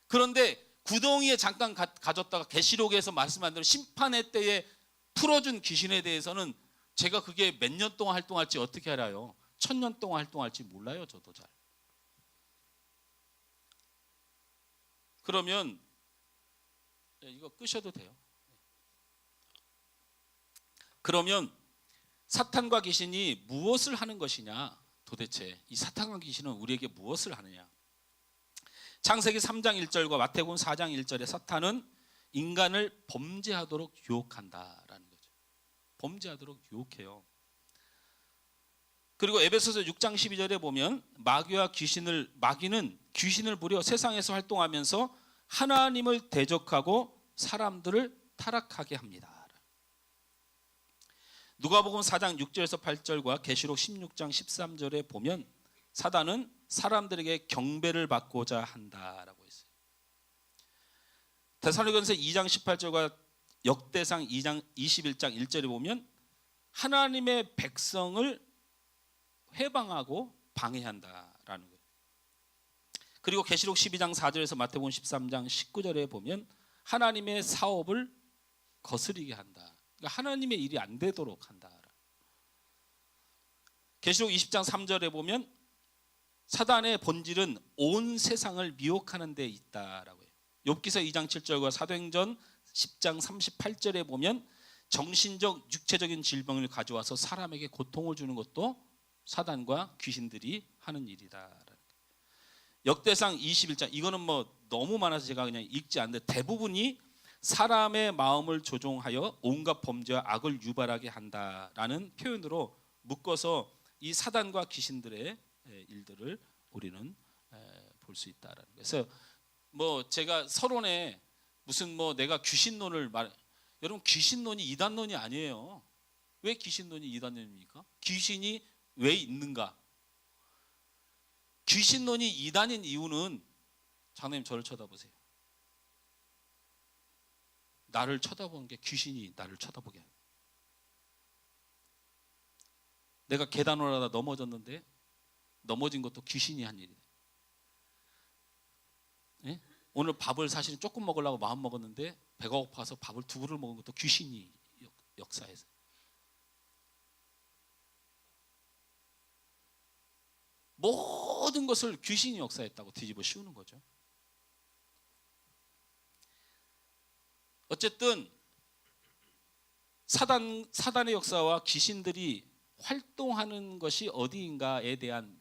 그런데 구덩이에 잠깐 가졌다가 계시록에서 말씀한 대로 심판의 때에 풀어준 귀신에 대해서는 제가 그게 몇 년 동안 활동할지 어떻게 알아요? 1000년 동안 활동할지 몰라요. 저도 잘. 그러면 이거 끄셔도 돼요. 그러면 사탄과 귀신이 무엇을 하는 것이냐? 도대체 이 사탄과 귀신은 우리에게 무엇을 하느냐? 창세기 3장 1절과 마태복음 4장 1절에 사탄은 인간을 범죄하도록 유혹한다라는 거죠. 범죄하도록 유혹해요. 그리고 에베소서 6장 12절에 보면 마귀는 귀신을 부려 세상에서 활동하면서 하나님을 대적하고 사람들을 타락하게 합니다. 누가복음 4장 6절에서 8절과 계시록 16장 13절에 보면 사단은 사람들에게 경배를 받고자 한다라고 했어요. 데살로니가서 2장 18절과 역대상 2장 21장 1절에 보면 하나님의 백성을 회방하고 방해한다라는 거예요. 그리고 계시록 12장 4절에서 마태복음 13장 19절에 보면 하나님의 사업을 거스리게 한다. 그러니까 하나님의 일이 안 되도록 한다. 계시록 20장 3절에 보면 사단의 본질은 온 세상을 미혹하는 데 있다라고 해요. 욥기서 2장 7절과 사도행전 10장 38절에 보면 정신적 육체적인 질병을 가져와서 사람에게 고통을 주는 것도 사단과 귀신들이 하는 일이다. 역대상 21장 이거는 뭐 너무 많아서 제가 그냥 읽지 않는데 대부분이 사람의 마음을 조종하여 온갖 범죄와 악을 유발하게 한다라는 표현으로 묶어서 이 사단과 귀신들의 일들을 우리는 볼 수 있다라는 거예요. 그래서 뭐 제가 서론에 무슨 뭐 내가 귀신론을 여러분 귀신론이 이단론이 아니에요. 왜 귀신론이 이단론입니까? 귀신이 왜 있는가? 귀신론이 이단인 이유는 장로님 저를 쳐다보세요. 나를 쳐다보는 게 귀신이 나를 쳐다보게 해요. 내가 계단 올라가다 넘어졌는데 넘어진 것도 귀신이 한 일이에요. 예? 오늘 밥을 사실은 조금 먹으려고 마음 먹었는데 배가 고파서 밥을 2그릇 먹은 것도 귀신이 역사해서. 모든 것을 귀신이 역사했다고 뒤집어 씌우는 거죠. 어쨌든 사단의 역사와 귀신들이 활동하는 것이 어디인가에 대한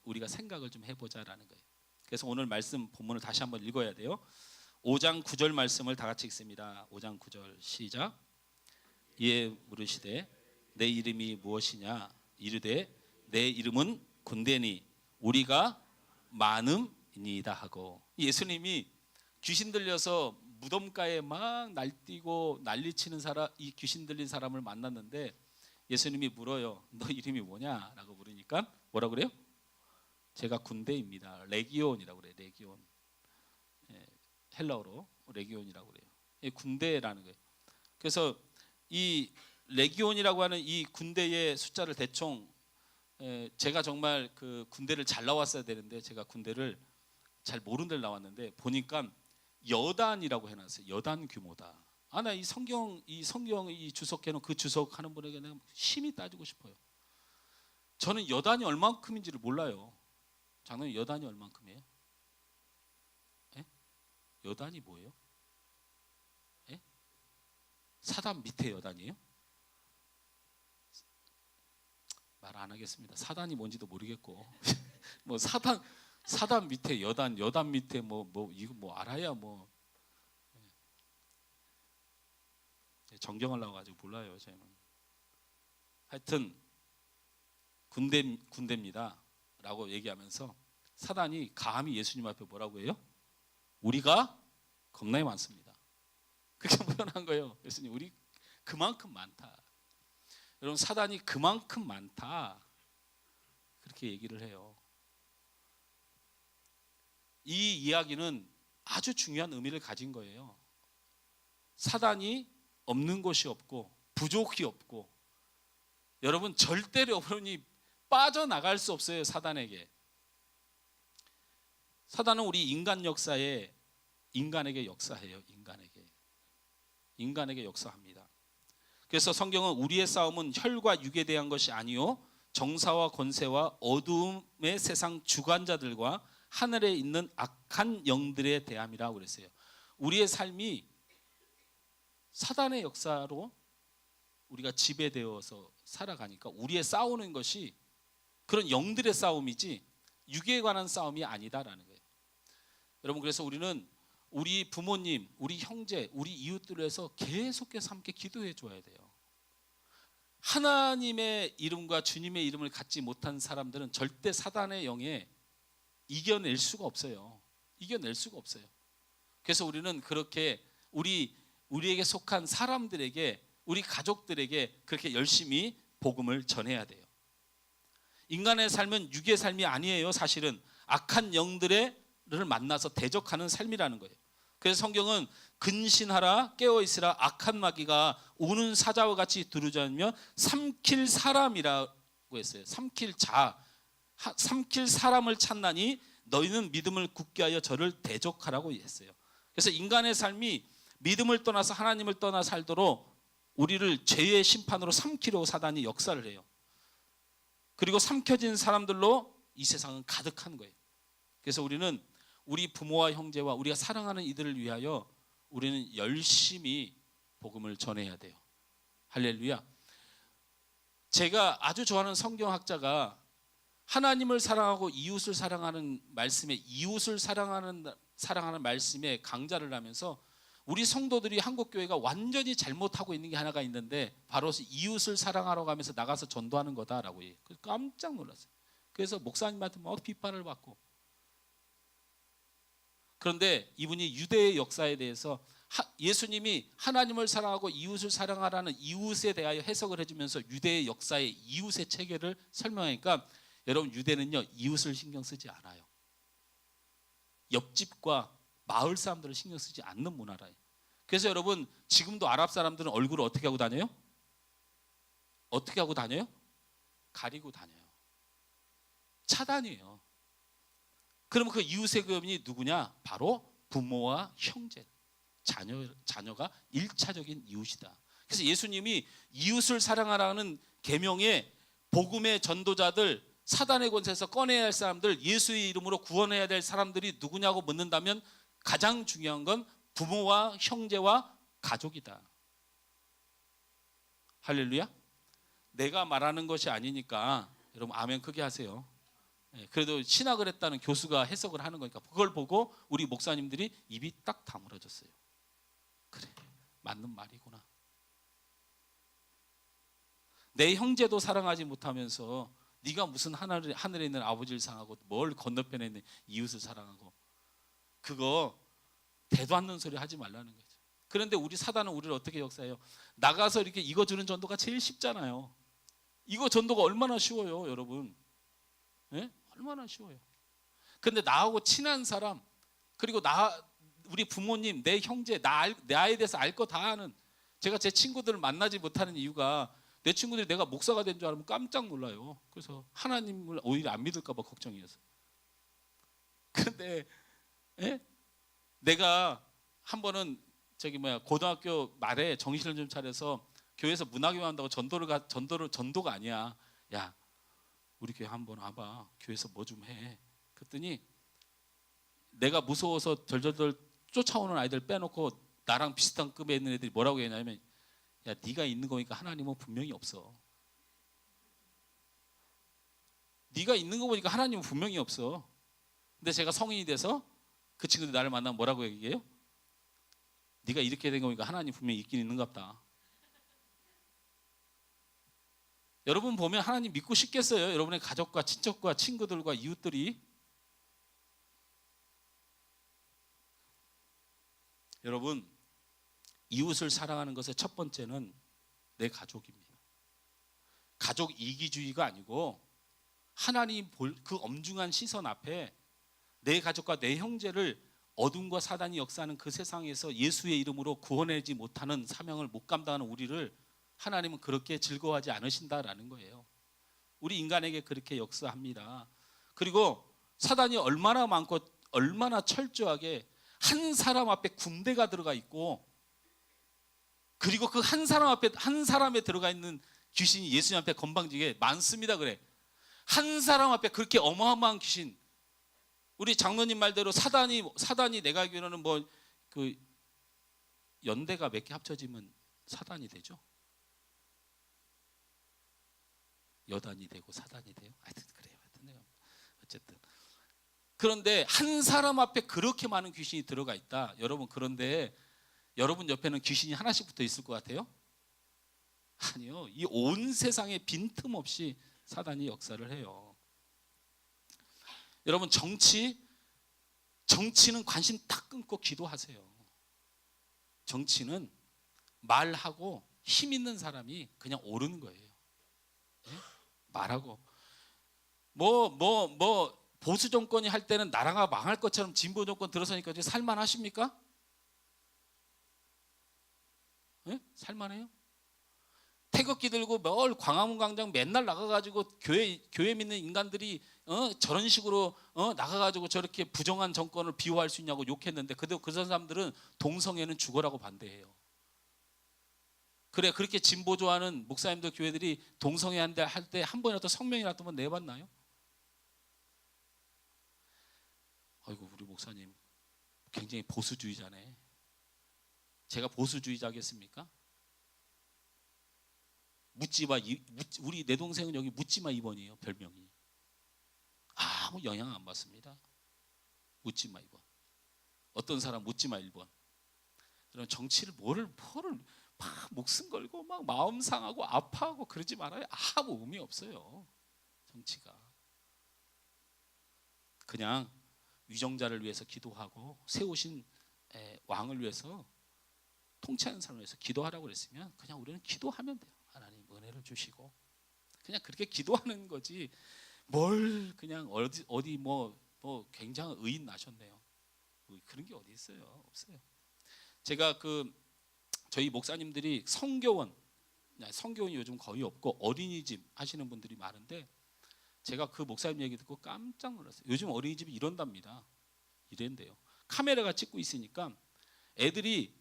우리가 생각을 좀 해보자라는 거예요. 그래서 오늘 말씀 본문을 다시 한번 읽어야 돼요. 5장 9절 말씀을 다 같이 읽습니다. 5장 9절 시작. 이에 물으시되 내 이름이 무엇이냐 이르되 내 이름은 군대니 우리가 많음이니이다 하고 예수님이 귀신 들려서 무덤가에 막 날뛰고 난리치는 사람 이 귀신 들린 사람을 만났는데 예수님이 물어요. 너 이름이 뭐냐? 라고 물으니까 뭐라 그래요? 제가 군대입니다. 레기온이라고 그래요. 레기온. 헬라어로 레기온이라고 그래요. 군대라는 거예요. 그래서 이 레기온이라고 하는 이 군대의 숫자를 대충 제가 정말 그 군대를 잘 나왔어야 되는데 제가 군대를 잘 모르는 데를 나왔는데 보니까 여단이라고 해놨어요. 여단 규모다. 나 이 성경 이 주석해놓은 그 주석하는 분에게 내가 심히 따지고 싶어요. 저는 여단이 얼만큼인지를 몰라요. 장로님 여단이 얼만큼이에요? 예? 여단이 뭐예요? 예? 사단 밑에 여단이에요? 말 안 하겠습니다. 사단이 뭔지도 모르겠고 뭐 사단 밑에 여단 밑에 뭐 이거 뭐 알아야 뭐 정정하려고 가지고 몰라요. 저는 하여튼 군대입니다 라고 얘기하면서 사단이 감히 예수님 앞에 뭐라고 해요? 우리가 겁나게 많습니다. 그렇게 표현한 거예요. 예수님 우리 그만큼 많다. 여러분 사단이 그만큼 많다 그렇게 얘기를 해요. 이 이야기는 아주 중요한 의미를 가진 거예요. 사단이 없는 곳이 없고 부족이 없고, 여러분 절대로 여러분이 빠져나갈 수 없어요. 사단에게. 사단은 우리 인간 역사에 인간에게 역사해요. 인간에게 역사합니다. 그래서 성경은 우리의 싸움은 혈과 육에 대한 것이 아니요 정사와 권세와 어두움의 세상 주관자들과 하늘에 있는 악한 영들에 대함이라고 그랬어요. 우리의 삶이 사단의 역사로 우리가 지배되어서 살아가니까 우리의 싸우는 것이 그런 영들의 싸움이지 육에 관한 싸움이 아니다라는 거예요. 여러분, 그래서 우리는 우리 부모님, 우리 형제, 우리 이웃들을 해서 계속해서 함께 기도해 줘야 돼요. 하나님의 이름과 주님의 이름을 갖지 못한 사람들은 절대 사단의 영에 이겨낼 수가 없어요. 그래서 우리는 그렇게 우리에게 속한 사람들에게, 우리 가족들에게 그렇게 열심히 복음을 전해야 돼요. 인간의 삶은 육의 삶이 아니에요. 사실은 악한 영들을 만나서 대적하는 삶이라는 거예요. 그래서 성경은 근신하라, 깨어있으라, 악한 마귀가 오는 사자와 같이 두루다니며 삼킬 사람이라고 했어요. 삼킬 사람을 찾나니 너희는 믿음을 굳게 하여 저를 대적하라고 했어요. 그래서 인간의 삶이 믿음을 떠나서 하나님을 떠나 살도록 우리를 죄의 심판으로 삼키려고 사단이 역사를 해요. 그리고 삼켜진 사람들로 이 세상은 가득한 거예요. 그래서 우리는 우리 부모와 형제와 우리가 사랑하는 이들을 위하여 우리는 열심히 복음을 전해야 돼요. 할렐루야. 제가 아주 좋아하는 성경학자가 하나님을 사랑하고 이웃을 사랑하는 말씀에 이웃을 사랑하는 말씀에 강좌를 하면서 우리 성도들이 한국교회가 완전히 잘못하고 있는 게 하나가 있는데 바로 이웃을 사랑하러 가면서 나가서 전도하는 거다라고 해요. 깜짝 놀랐어요. 그래서 목사님한테 막 비판을 받고, 그런데 이분이 유대의 역사에 대해서 예수님이 하나님을 사랑하고 이웃을 사랑하라는 이웃에 대하여 해석을 해주면서 유대의 역사의 이웃의 체계를 설명하니까, 여러분 유대는요 이웃을 신경 쓰지 않아요. 옆집과 마을 사람들을 신경 쓰지 않는 문화라요. 그래서 여러분 지금도 아랍 사람들은 얼굴을 어떻게 하고 다녀요? 가리고 다녀요. 차단이에요. 그러면 그 이웃의 그분이 누구냐? 바로 부모와 형제, 자녀가 1차적인 이웃이다. 그래서 예수님이 이웃을 사랑하라는 계명에 복음의 전도자들, 사단의 권세에서 꺼내야 할 사람들, 예수의 이름으로 구원해야 될 사람들이 누구냐고 묻는다면 가장 중요한 건 부모와 형제와 가족이다. 할렐루야. 내가 말하는 것이 아니니까 여러분 아멘 크게 하세요. 그래도 신학을 했다는 교수가 해석을 하는 거니까 그걸 보고 우리 목사님들이 입이 딱 다물어졌어요. 그래, 맞는 말이구나. 내 형제도 사랑하지 못하면서 네가 무슨 하늘에 있는 아버지를 사랑하고 뭘 건너편에 있는 이웃을 사랑하고, 그거 대도 않는 소리 하지 말라는 거죠. 그런데 우리 사단은 우리를 어떻게 역사해요? 나가서 이렇게 이거 주는 전도가 제일 쉽잖아요. 이거 전도가 얼마나 쉬워요, 여러분. 네? 얼마나 쉬워요. 그런데 나하고 친한 사람, 그리고 우리 부모님, 내 형제, 나에 대해서 알 거 다 아는, 제가 제 친구들을 만나지 못하는 이유가 내 친구들이 내가 목사가 된 줄 알면 깜짝 놀라요. 그래서 하나님을 오히려 안 믿을까 봐 걱정이어서. 그런데 내가 한 번은 고등학교 말에 정신을 좀 차려서 교회에서 문화교회 한다고 전도가 아니야. 야, 우리 교회 한번 와봐. 교회에서 뭐 좀 해. 그랬더니 내가 무서워서 덜덜덜 쫓아오는 아이들 빼놓고 나랑 비슷한 급에 있는 애들이 뭐라고 했냐면, 야, 네가 있는 거니까 하나님은 분명히 없어. 네가 있는 거 보니까 하나님은 분명히 없어. 근데 제가 성인이 돼서 그 친구들이 나를 만나면 뭐라고 얘기해요? 네가 이렇게 된 거니까 하나님 분명히 있긴 있는 것 같다. 여러분 보면 하나님 믿고 싶겠어요? 여러분의 가족과 친척과 친구들과 이웃들이. 여러분, 이웃을 사랑하는 것의 첫 번째는 내 가족입니다. 가족 이기주의가 아니고 하나님 볼 그 엄중한 시선 앞에 내 가족과 내 형제를 어둠과 사단이 역사하는 그 세상에서 예수의 이름으로 구원하지 못하는 사명을 못 감당하는 우리를 하나님은 그렇게 즐거워하지 않으신다라는 거예요. 우리 인간에게 그렇게 역사합니다. 그리고 사단이 얼마나 많고 얼마나 철저하게 한 사람 앞에 군대가 들어가 있고, 그리고 그 한 사람 앞에 한 사람에 들어가 있는 귀신이 예수님 앞에 건방지게 많습니다. 그래, 한 사람 앞에 그렇게 어마어마한 귀신. 우리 장로님 말대로 사단이 내가 알기로는 뭐 그 연대가 몇 개 합쳐지면 사단이 되죠. 여단이 되고 사단이 돼요. 하여튼 그래요. 하여튼 어쨌든 그런데 한 사람 앞에 그렇게 많은 귀신이 들어가 있다. 여러분, 그런데 여러분 옆에는 귀신이 하나씩 붙어 있을 것 같아요? 아니요. 이 온 세상에 빈틈없이 사단이 역사를 해요. 여러분, 정치는 관심 딱 끊고 기도하세요. 정치는 말하고 힘 있는 사람이 그냥 오르는 거예요. 네? 말하고 보수 정권이 할 때는 나라가 망할 것처럼 진보 정권 들어서니까 이제 살만하십니까? 네? 살만해요? 태극기 들고 뭘 광화문 광장 맨날 나가가지고 교회 믿는 인간들이 저런 식으로 나가가지고 저렇게 부정한 정권을 비호할 수 있냐고 욕했는데, 그 사람들은 동성애는 죽어라고 반대해요. 그래, 그렇게 진보 좋아하는 목사님들 교회들이 동성애 할 때 한 번이라도 성명이라도 한번 내봤나요? 아이고, 우리 목사님 굉장히 보수주의자네. 제가 보수주의자겠습니까? 우리 내 동생은 여기 묻지마 2번이에요. 별명이 아무 영향 안 받습니다. 묻지마 2번. 어떤 사람 묻지마 1번. 그럼 정치를 뭐를 막 목숨 걸고 막 마음 상하고 아파하고 그러지 말아요. 아무 의미 없어요. 정치가 그냥 위정자를 위해서 기도하고 세우신 왕을 위해서, 통치하는 사람을 위해서 기도하라고 그랬으면 그냥 우리는 기도하면 돼요. 하나님 은혜를 주시고 그냥 그렇게 기도하는 거지, 뭘 그냥 어디 뭐 굉장한 의인 나셨네요. 그런 게 어디 있어요? 없어요. 제가 저희 목사님들이 성교원이 요즘 거의 없고 어린이집 하시는 분들이 많은데, 제가 그 목사님 얘기 듣고 깜짝 놀랐어요. 요즘 어린이집이 이런답니다. 이랬는데요. 카메라가 찍고 있으니까 애들이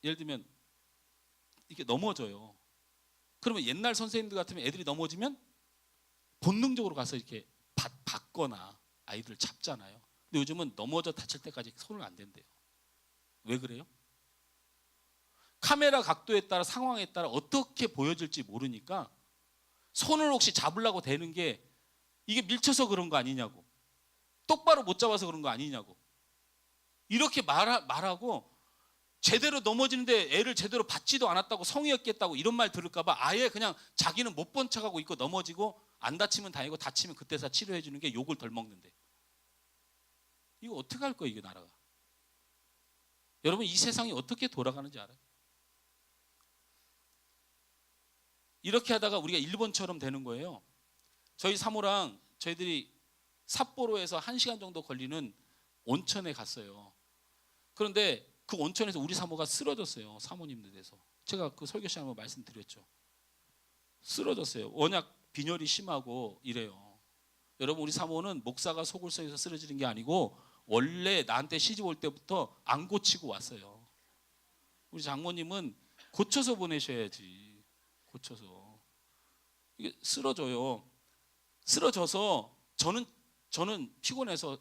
예를 들면 이렇게 넘어져요. 그러면 옛날 선생님들 같으면 애들이 넘어지면 본능적으로 가서 이렇게 받거나 아이들을 잡잖아요. 근데 요즘은 넘어져 다칠 때까지 손을 안 댄대요. 왜 그래요? 카메라 각도에 따라 상황에 따라 어떻게 보여질지 모르니까 손을 혹시 잡으려고 대는 게 이게 밀쳐서 그런 거 아니냐고, 똑바로 못 잡아서 그런 거 아니냐고 이렇게 말하고, 제대로 넘어지는데 애를 제대로 받지도 않았다고 성의였겠다고 이런 말 들을까 봐 아예 그냥 자기는 못 본 척하고 있고 넘어지고, 안 다치면 다행이고 다치면 그때서 치료해 주는 게 욕을 덜 먹는데, 이거 어떻게 할 거예요, 이게 나라가? 여러분, 이 세상이 어떻게 돌아가는지 알아요? 이렇게 하다가 우리가 일본처럼 되는 거예요. 저희 사모랑 저희들이 삿포로에서 1시간 정도 걸리는 온천에 갔어요. 그런데 그 온천에서 우리 사모가 쓰러졌어요. 사모님들 돼서. 제가 그 설교 시간에 한번 말씀드렸죠. 쓰러졌어요. 워낙 빈혈이 심하고 이래요. 여러분, 우리 사모는 목사가 속을 썩여서 쓰러지는 게 아니고 원래 나한테 시집 올 때부터 안 고치고 왔어요. 우리 장모님은 고쳐서 보내셔야지. 고쳐서. 이게 쓰러져요. 쓰러져서 저는 피곤해서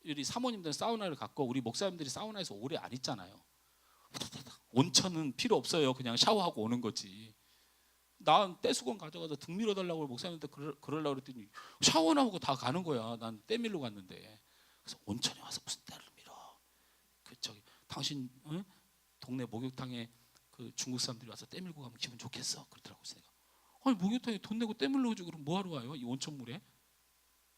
우리 사모님들 사우나를 갔고, 우리 목사님들이 사우나에서 오래 안 있잖아요. 온천은 필요 없어요. 그냥 샤워하고 오는 거지. 난 떼수건 가져가서 등 밀어달라고 목사님한테 그러려고 그랬더니 샤워나 하고 다 가는 거야. 난 때 밀러 갔는데. 그래서 온천에 와서 무슨 때를 밀어? 당신 동네 목욕탕에 그 중국 사람들이 와서 때 밀고 가면 기분 좋겠어? 그러더라고. 내가 아니, 목욕탕에 돈 내고 때 밀러 오지 그럼 뭐하러 와요? 이 온천물에?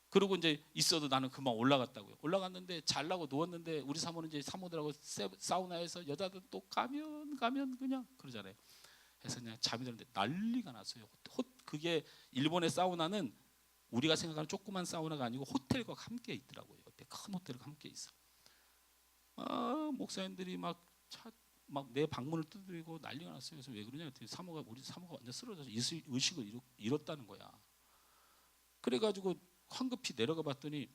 그러고 이제 있어도 나는 그만 올라갔다고요. 올라갔는데 잘라고 누웠는데 우리 사모는 이제 사모들하고 사우나에서 여자들 또 가면 그냥 그러잖아요. 그래서 그냥 잠이 드는데 난리가 났어요. 그게 일본의 사우나는 우리가 생각하는 조그만 사우나가 아니고 호텔과 함께 있더라고요. 옆에 큰 호텔가 함께 있어. 목사님들이 막 내 방문을 두드리고 난리가 났어요. 그래서 왜 그러냐 했더니 우리 사모가 완전 쓰러져서 의식을 잃었다는 거야. 그래가지고 황급히 내려가 봤더니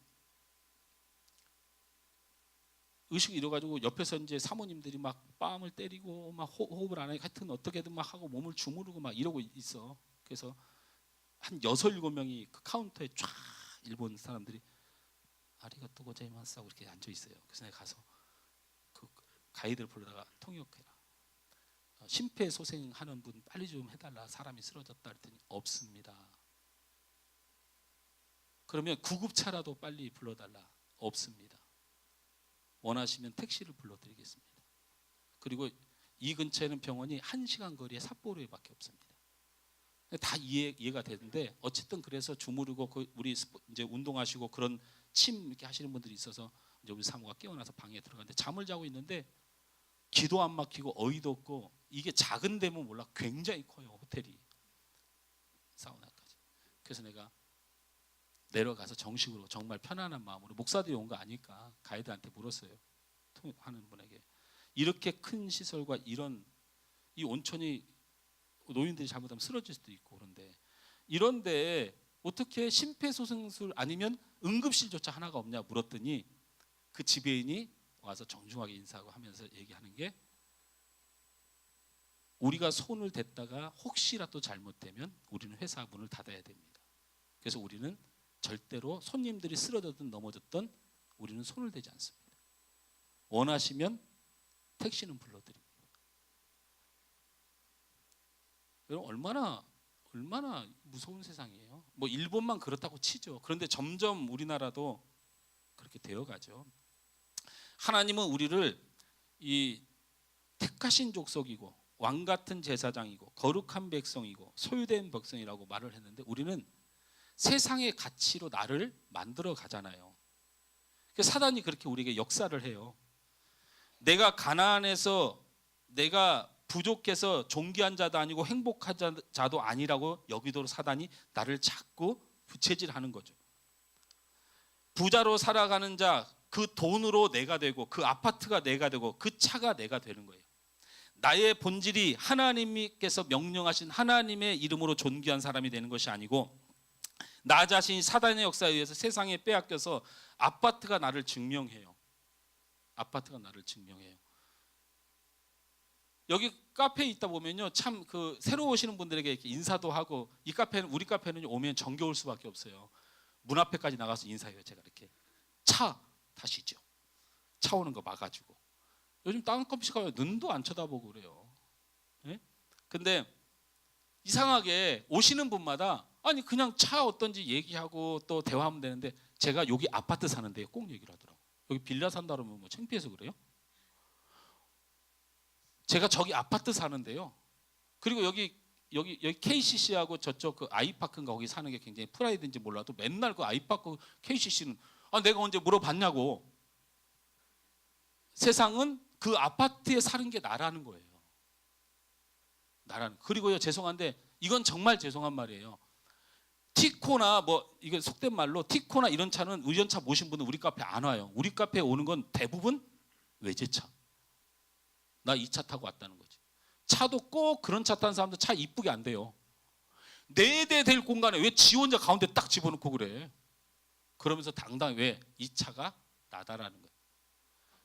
의식을 잃어가지고 옆에서 이제 사모님들이 막 뺨을 때리고 막 호흡을 안 하고 하여튼 어떻게든 막 하고 몸을 주무르고 막 이러고 있어. 그래서 한 6-7명이 그 카운터에 쫙 일본 사람들이 아리가또 고자이마스 하고 이렇게 앉아 있어요. 그래서 내가 가서 그 가이드를 불러다가 통역해라. 심폐소생하는 분 빨리 좀 해달라. 사람이 쓰러졌다 했더니 없습니다. 그러면 구급차라도 빨리 불러달라. 없습니다. 원하시면 택시를 불러드리겠습니다. 그리고 이 근처에는 병원이 1시간 거리에 삿포로에밖에 없습니다. 다 이해가 되는데 어쨌든 그래서 주무르고 우리 이제 운동하시고 그런 침 이렇게 하시는 분들이 있어서 이제 우리 사모가 깨어나서 방에 들어갔는데 잠을 자고 있는데 기도 안 막히고 어이도 없고 이게 작은 데면 몰라 굉장히 커요 호텔이 사우나까지. 그래서 내가 내려가서 정식으로 정말 편안한 마음으로 목사들이 온 거 아니까 가이드한테 물었어요. 통역하는 분에게 이렇게 큰 시설과 이런 이 온천이 노인들이 잘못하면 쓰러질 수도 있고 그런데 이런데 어떻게 심폐소생술 아니면 응급실조차 하나가 없냐 물었더니 그 지배인이 와서 정중하게 인사하고 하면서 얘기하는 게 우리가 손을 댔다가 혹시라도 잘못되면 우리는 회사 문을 닫아야 됩니다. 그래서 우리는 절대로 손님들이 쓰러졌든 넘어졌든 우리는 손을 대지 않습니다. 원하시면 택시는 불러드립니다. 여러분 얼마나 무서운 세상이에요. 뭐 일본만 그렇다고 치죠. 그런데 점점 우리나라도 그렇게 되어가죠. 하나님은 우리를 이 택하신 족속이고 왕 같은 제사장이고 거룩한 백성이고 소유된 백성이라고 말을 했는데 우리는 세상의 가치로 나를 만들어 가잖아요. 사단이 그렇게 우리에게 역사를 해요. 내가 가난해서 내가 부족해서 존귀한 자도 아니고 행복한 자도 아니라고 여기도록 사단이 나를 자꾸 부채질하는 거죠. 부자로 살아가는 자, 그 돈으로 내가 되고 그 아파트가 내가 되고 그 차가 내가 되는 거예요. 나의 본질이 하나님께서 명령하신 하나님의 이름으로 존귀한 사람이 되는 것이 아니고 나 자신이 사단의 역사에 의해서 세상에 빼앗겨서 아파트가 나를 증명해요. 아파트가 나를 증명해요. 여기 카페에 있다 보면요, 참 그 새로 오시는 분들에게 이렇게 인사도 하고 이 카페는 우리 카페는 오면 정겨울 수밖에 없어요. 문 앞에까지 나가서 인사해요. 제가 이렇게 차 타시죠. 차 오는 거 막아주고. 요즘 다른 커피숍 가면 눈도 안 쳐다보고 그래요. 예? 근데 이상하게 오시는 분마다 아니 그냥 차 어떤지 얘기하고 또 대화하면 되는데 제가 여기 아파트 사는데 꼭 얘기를 하더라고요. 여기 빌라 산다 그러면 뭐 창피해서 그래요? 제가 저기 아파트 사는데요. 그리고 여기 KCC하고 저쪽 그 아이파크인가 거기 사는 게 굉장히 프라이드인지 몰라도 맨날 그 아이파크 KCC는 내가 언제 물어봤냐고. 세상은 그 아파트에 사는 게 나라는 거예요. 나라는. 그리고요 죄송한데 이건 정말 죄송한 말이에요. 티코나 뭐 이게 속된 말로 티코나 이런 차는 의전차 모신 분은 우리 카페 안 와요. 우리 카페에 오는 건 대부분 외제차. 나 이 차 타고 왔다는 거지. 차도 꼭 그런 차 타는 사람들 차 이쁘게 안 돼요. 4대 될 공간에 왜 지 혼자 가운데 딱 집어넣고 그래. 그러면서 당당히 왜 이 차가 나다라는 거예요.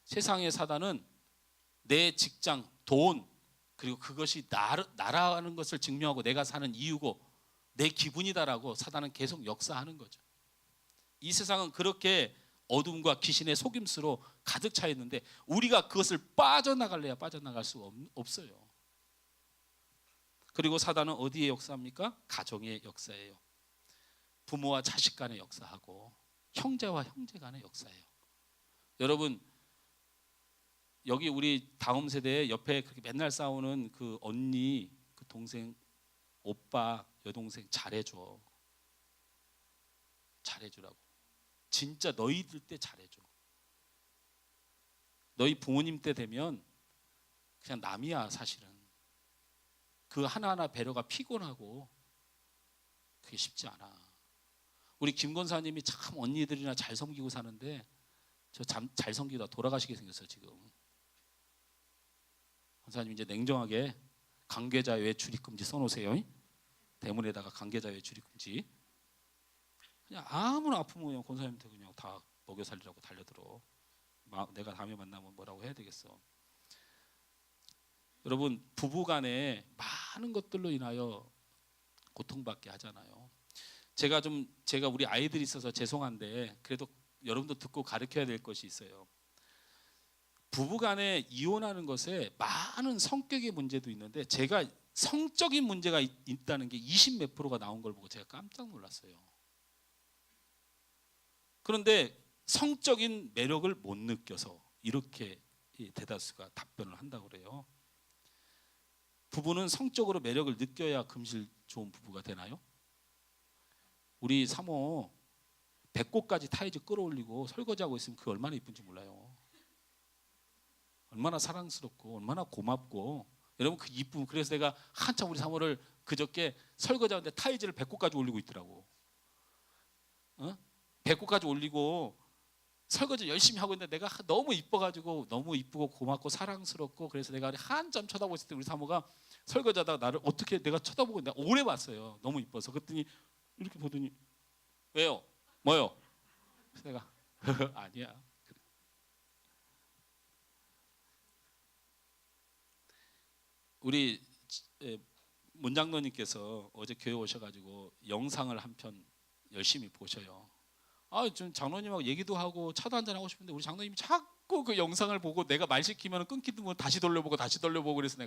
세상의 사단은 내 직장, 돈 그리고 그것이 나라는 것을 증명하고 내가 사는 이유고 내 기분이다라고 사단은 계속 역사하는 거죠. 이 세상은 그렇게 어둠과 귀신의 속임수로 가득 차 있는데 우리가 그것을 빠져나갈래야 빠져나갈 수가 없어요. 그리고 사단은 어디에 역사합니까? 가정의 역사예요. 부모와 자식 간의 역사하고 형제와 형제 간의 역사예요. 여러분 여기 우리 다음 세대에 옆에 그렇게 맨날 싸우는 그 언니, 그 동생, 오빠, 여동생 잘해줘. 잘해주라고. 진짜 너희들 때 잘해줘. 너희 부모님 때 되면 그냥 남이야 사실은. 그 하나하나 배려가 피곤하고 그게 쉽지 않아. 우리 김 권사님이 참 언니들이나 잘 섬기고 사는데 저 잘 섬기다 돌아가시게 생겼어요 지금. 권사님 이제 냉정하게 관계자 외 출입금지 써놓으세요. 대문에다가 관계자 외 출입금지. 그냥 아무나 아프면 그냥 권사님한테 그냥 다 먹여 살리라고 달려들어. 내가 다음에 만나면 뭐라고 해야 되겠어. 여러분 부부간에 많은 것들로 인하여 고통받게 하잖아요. 제가 우리 아이들이 있어서 죄송한데 그래도 여러분도 듣고 가르쳐야 될 것이 있어요. 부부간에 이혼하는 것에 많은 성격의 문제도 있는데 제가 성적인 문제가 있다는 게 20 몇 프로가 나온 걸 보고 제가 깜짝 놀랐어요. 그런데 성적인 매력을 못 느껴서 이렇게 대다수가 답변을 한다고 그래요. 부부는 성적으로 매력을 느껴야 금실 좋은 부부가 되나요? 우리 사모 배꼽까지 타이즈 끌어올리고 설거지하고 있으면 그게 얼마나 이쁜지 몰라요. 얼마나 사랑스럽고 얼마나 고맙고. 여러분 그 이쁨. 그래서 내가 한참 우리 사모를 그저께 설거지하는데 타이즈를 배꼽까지 올리고 있더라고. 배꼽까지 올리고 설거지 열심히 하고 있는데 내가 너무 이뻐가지고 너무 이쁘고 고맙고 사랑스럽고 그래서 내가 한참 쳐다보고 있을 때 우리 사모가 설거지하다가 나를 어떻게 내가 쳐다보고 내가 오래 봤어요. 너무 이뻐서. 그랬더니 이렇게 보더니 왜요? 뭐요? 그래서 내가 아니야. 우리 문장로님께서 어제 교회 오셔가지고 영상을 한 편 열심히 보셔요. 좀 장로님하고 얘기도 하고 차도 한잔 하고 싶은데 우리 장로님이 자꾸 그 영상을 보고 내가 말 시키면 끊기는 건 다시 돌려보고 그래서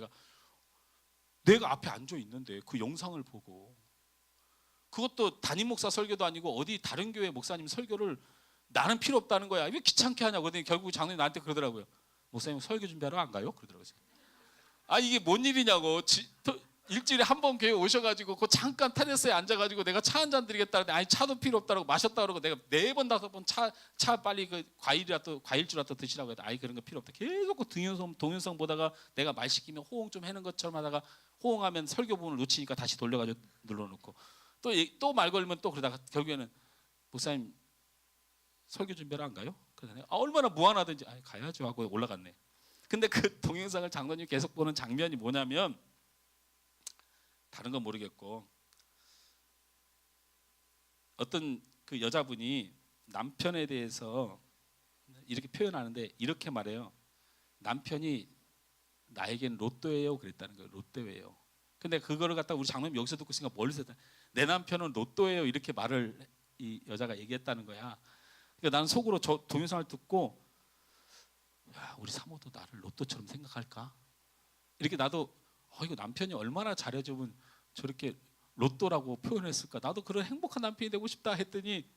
내가 앞에 앉아 있는데 그 영상을 보고 그것도 담임 목사 설교도 아니고 어디 다른 교회 목사님 설교를 나는 필요 없다는 거야. 왜 귀찮게 하냐고. 그랬더니 결국 장로님 나한테 그러더라고요. 목사님 설교 준비하러 안 가요? 그러더라고요. 이게 뭔 일이냐고. 일주일에 한 번 교회 오셔가지고 그 잠깐 테라스에 앉아가지고 내가 차 한 잔 드리겠다는데 아니 차도 필요 없다고 마셨다 그러고 내가 4번 5번 차 빨리 그 과일주라도 드시라고 해도 그런 거 필요 없다. 계속 그 동영상 보다가 내가 말 시키면 호응 좀 해는 것처럼 하다가 호응하면 설교 부분을 놓치니까 다시 돌려가지고 눌러놓고 또 말 걸면 또 그러다가 결국에는 목사님 설교 준비하러 안 가요? 그래서 내가 얼마나 무안하든지 가야죠 하고 올라갔네. 근데 그 동영상을 장로님 계속 보는 장면이 뭐냐면 다른 건 모르겠고 어떤 그 여자분이 남편에 대해서 이렇게 표현하는데 이렇게 말해요. 남편이 나에겐 로또예요 그랬다는 거예요. 로또예요. 근데 그거를 갖다 우리 장로님 여기서 듣고 있으니까 멀리서 내 남편은 로또예요 이렇게 말을 이 여자가 얘기했다는 거야. 그러니까 나는 속으로 저 동영상을 듣고 우리 사모도 나를 로또처럼 생각할까? 이렇게 나도 이거 남편이 얼마나 잘해주면 저렇게 로또라고 표현했을까? 나도 그런 행복한 남편이 되고 싶다 했더니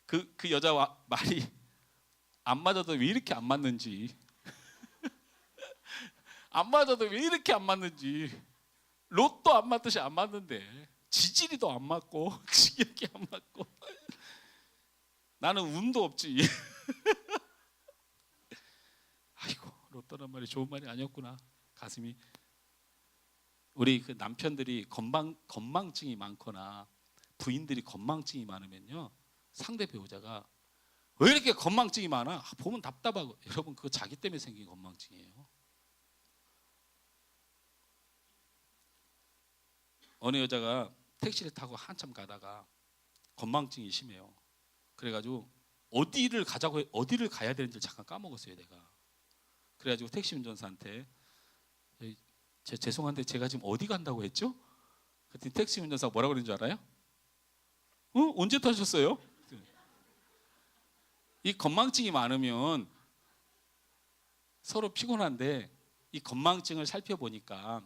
그 여자 말이 안 맞아도 왜 이렇게 안 맞는지 안 맞아도 왜 이렇게 안 맞는지 로또 안 맞듯이 안 맞는데 지지리도 안 맞고 지격이 안 맞고 나는 운도 없지. 아이고 로또란 말이 좋은 말이 아니었구나. 가슴이. 우리 그 남편들이 건망증이 많거나 부인들이 건망증이 많으면요 상대 배우자가 왜 이렇게 건망증이 많아? 보면 답답하고. 여러분 그거 자기 때문에 생긴 건망증이에요. 어느 여자가 택시를 타고 한참 가다가 건망증이 심해요. 그래가지고 어디를 가야 되는지 잠깐 까먹었어요 내가. 그래가지고 택시 운전사한테 죄송한데 제가 지금 어디 간다고 했죠? 그랬더니 택시 운전사가 뭐라고 그러는 줄 알아요? 언제 타셨어요? 이 건망증이 많으면 서로 피곤한데 이 건망증을 살펴보니까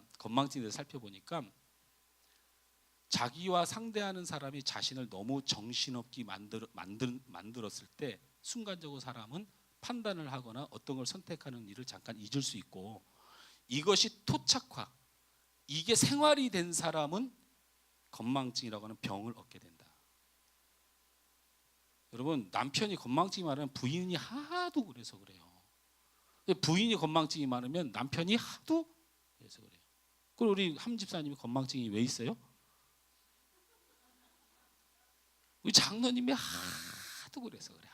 자기와 상대하는 사람이 자신을 너무 정신없게 만들었을 때 순간적으로 사람은 판단을 하거나 어떤 걸 선택하는 일을 잠깐 잊을 수 있고 이것이 토착화, 이게 생활이 된 사람은 건망증이라고 하는 병을 얻게 된다. 여러분 남편이 건망증이 많으면 부인이 하도 그래서 그래요. 부인이 건망증이 많으면 남편이 하도 그래서 그래요. 그리고 우리 함 집사님이 건망증이 왜 있어요? 우리 장로님이 하도 그래서 그래.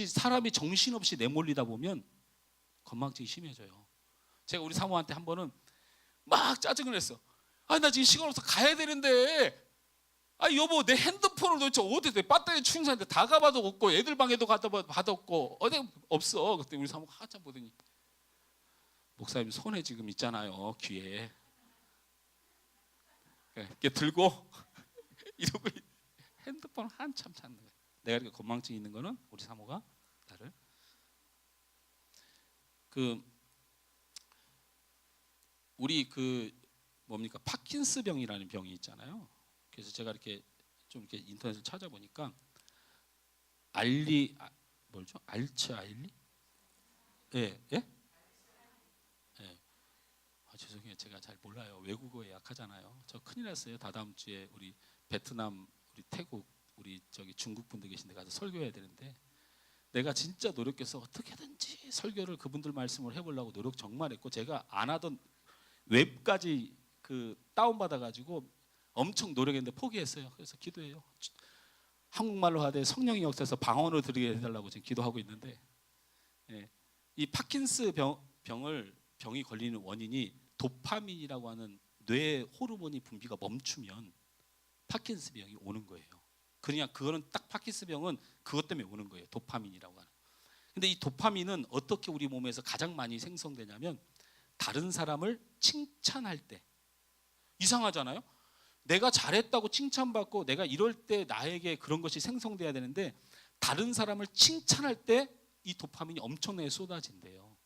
사람이 정신없이 내몰리다 보면 건망증이 심해져요. 제가 우리 사모한테 한 번은 막 짜증을 냈어. 아, 나 지금 시간 없어, 가야 되는데. 아, 여보, 내 핸드폰을 도대체 어디 내 배터리 충전인데 다 가봐도 없고 애들 방에도 가다 봐도 없고 어디 없어. 그때 우리 사모가 한참 보더니, 목사님 손에 지금 있잖아요, 귀에. 이렇게 들고 이러고 핸드폰 한참 찾는 거야. 내가 이렇게 건망증 있는 거는 우리 사모가 나를 우리 뭡니까, 파킨스 병이라는 병이 있잖아요. 그래서 제가 이렇게 좀 이렇게 인터넷을 찾아보니까 알츠하일리? 예, 예? 예. 아, 죄송해요, 제가 잘 몰라요. 외국어에 약하잖아요. 저 큰일 났어요. 다다음 주에 우리 베트남, 우리 태국, 우리 저기 중국 분들 계신데 가서 설교해야 되는데, 내가 진짜 노력해서 어떻게든지 설교를 그분들 말씀을 해보려고 노력 정말 했고, 제가 안 하던 웹까지 다운 받아가지고 엄청 노력했는데 포기했어요. 그래서 기도해요. 한국말로 하되 성령의 역사에서 방언으로 들리게 해달라고 지금 기도하고 있는데, 예. 이 파킨스 병이 걸리는 원인이 도파민이라고 하는 뇌 호르몬이 분비가 멈추면 파킨스 병이 오는 거예요. 그냥 그거는 딱 파킨스 병은 그것 때문에 오는 거예요. 도파민이라고 하는. 근데 이 도파민은 어떻게 우리 몸에서 가장 많이 생성되냐면, 다른 사람을 칭찬할 때. 이상하잖아요. 내가 잘했다고 칭찬받고 내가 이럴 때 나에게 그런 것이 생성돼야 되는데, 다른 사람을 칭찬할 때 이 도파민이 엄청나게 쏟아진대요.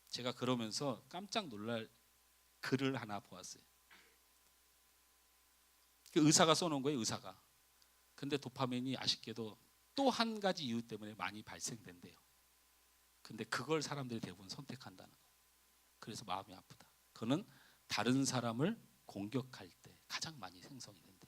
제가 그러면서 깜짝 놀랄 글을 하나 보았어요. 그 의사가 써놓은 거예요, 의사가. 근데 도파민이 아쉽게도 또 한 가지 이유 때문에 많이 발생된대요. 근데 그걸 사람들이 대부분 선택한다는 거예요. 그래서 마음이 아프다. 그는 다른 사람을 공격할 때 가장 많이 생성이 된대.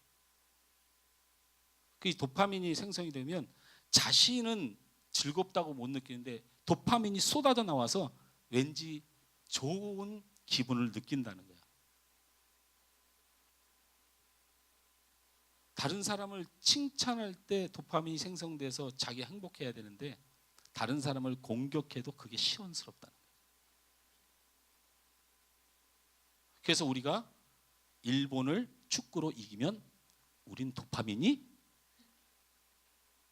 그 도파민이 생성이 되면 자신은 즐겁다고 못 느끼는데 도파민이 쏟아져 나와서 왠지 좋은 기분을 느낀다는 거야. 다른 사람을 칭찬할 때 도파민이 생성돼서 자기가 행복해야 되는데, 다른 사람을 공격해도 그게 시원스럽다는 거야. 그래서 우리가 일본을 축구로 이기면 우린 도파민이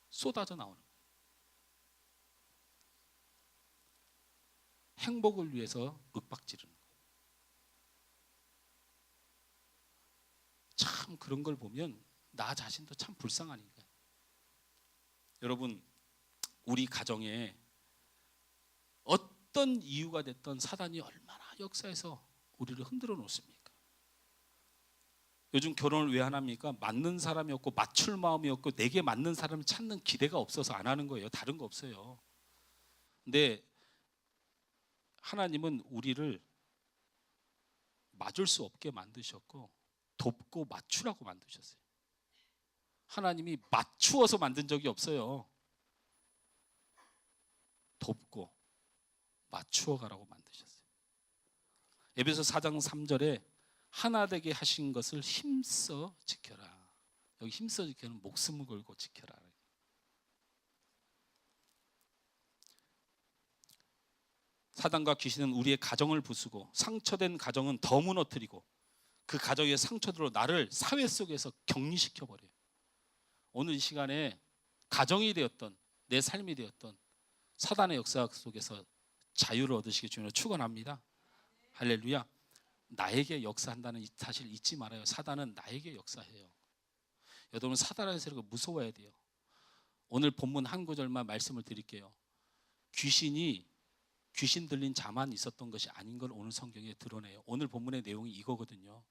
쏟아져 나오는 거예요. 행복을 위해서 윽박지르는 거예요. 참 그런 걸 보면 나 자신도 참 불쌍하니까. 여러분, 우리 가정에 어떤 이유가 됐던 사단이 얼마나 역사에서 우리를 흔들어 놓습니까? 요즘 결혼을 왜 안 합니까? 맞는 사람이 없고 맞출 마음이 없고 내게 맞는 사람을 찾는 기대가 없어서 안 하는 거예요. 다른 거 없어요. 근데 하나님은 우리를 맞을 수 없게 만드셨고 돕고 맞추라고 만드셨어요. 하나님이 맞추어서 만든 적이 없어요. 돕고 맞추어 가라고 만드셨어요. 에베소 4장 3절에 하나 되게 하신 것을 힘써 지켜라. 여기 힘써 지켜는 목숨을 걸고 지켜라. 사단과 귀신은 우리의 가정을 부수고 상처된 가정은 더 무너뜨리고 그 가정의 상처들로 나를 사회 속에서 격리시켜 버려요. 오늘 이 시간에 가정이 되었던 내 삶이 되었던 사단의 역사 속에서 자유를 얻으시기 주님으로 축원합니다. 할렐루야. 나에게 역사한다는 사실 잊지 말아요. 사단은 나에게 역사해요. 여러분, 사단의 세력을 무서워해야 돼요. 오늘 본문 한 구절만 말씀을 드릴게요. 귀신 들린 자만 있었던 것이 아닌 걸 오늘 성경에 드러내요. 오늘 본문의 내용이 이거거든요.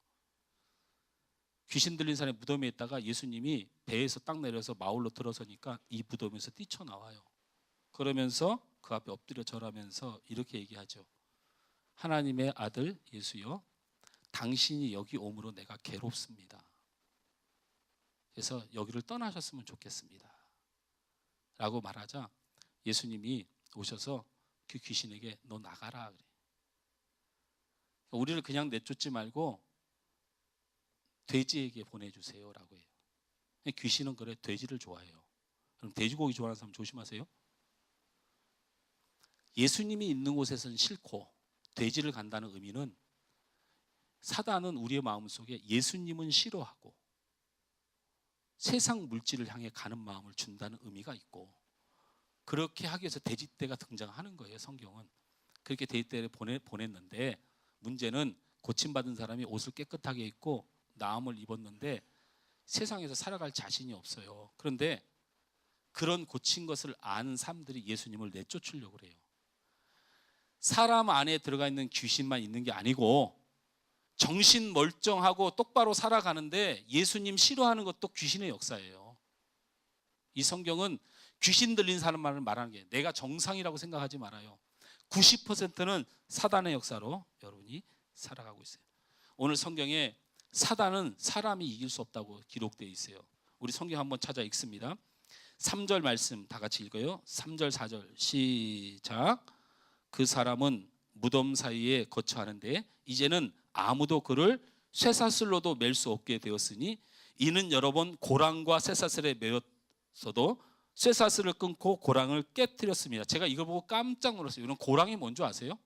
귀신 들린 사람이 무덤에 있다가 예수님이 배에서 딱 내려서 마을로 들어서니까 이 무덤에서 뛰쳐나와요. 그러면서 그 앞에 엎드려 절하면서 이렇게 얘기하죠. 하나님의 아들 예수여, 당신이 여기 오므로 내가 괴롭습니다. 그래서 여기를 떠나셨으면 좋겠습니다 라고 말하자 예수님이 오셔서 그 귀신에게 너 나가라 그래. 우리를 그냥 내쫓지 말고 돼지에게 보내주세요 라고 해요. 귀신은 그래 돼지를 좋아해요. 그럼 돼지고기 좋아하는 사람 조심하세요. 예수님이 있는 곳에서는 싫고 돼지를 간다는 의미는 사단은 우리의 마음속에 예수님은 싫어하고 세상 물질을 향해 가는 마음을 준다는 의미가 있고, 그렇게 하기 위해서 돼지떼가 등장하는 거예요. 성경은 그렇게 돼지떼를 보냈는데, 문제는 고침받은 사람이 옷을 깨끗하게 입고 나음을 입었는데 세상에서 살아갈 자신이 없어요. 그런데 그런 고친 것을 아는 사람들이 예수님을 내쫓으려고 그래요. 사람 안에 들어가 있는 귀신만 있는 게 아니고 정신 멀쩡하고 똑바로 살아가는데 예수님 싫어하는 것도 귀신의 역사예요. 이 성경은 귀신 들린 사람만을 말하는 게, 내가 정상이라고 생각하지 말아요. 90%는 사단의 역사로 여러분이 살아가고 있어요. 오늘 성경에 사단은 사람이 이길 수 없다고 기록되어 있어요. 우리 성경 한번 찾아 읽습니다. 3절 말씀 다 같이 읽어요. 3절 4절 시작. 그 사람은 무덤 사이에 거처하는데 이제는 아무도 그를 쇠사슬로도 맬 수 없게 되었으니, 이는 여러 번 고랑과 쇠사슬에 매였어도 쇠사슬을 끊고 고랑을 깨뜨렸습니다. 제가 이걸 보고 깜짝 놀랐어요. 이런 고랑이 뭔지 아세요?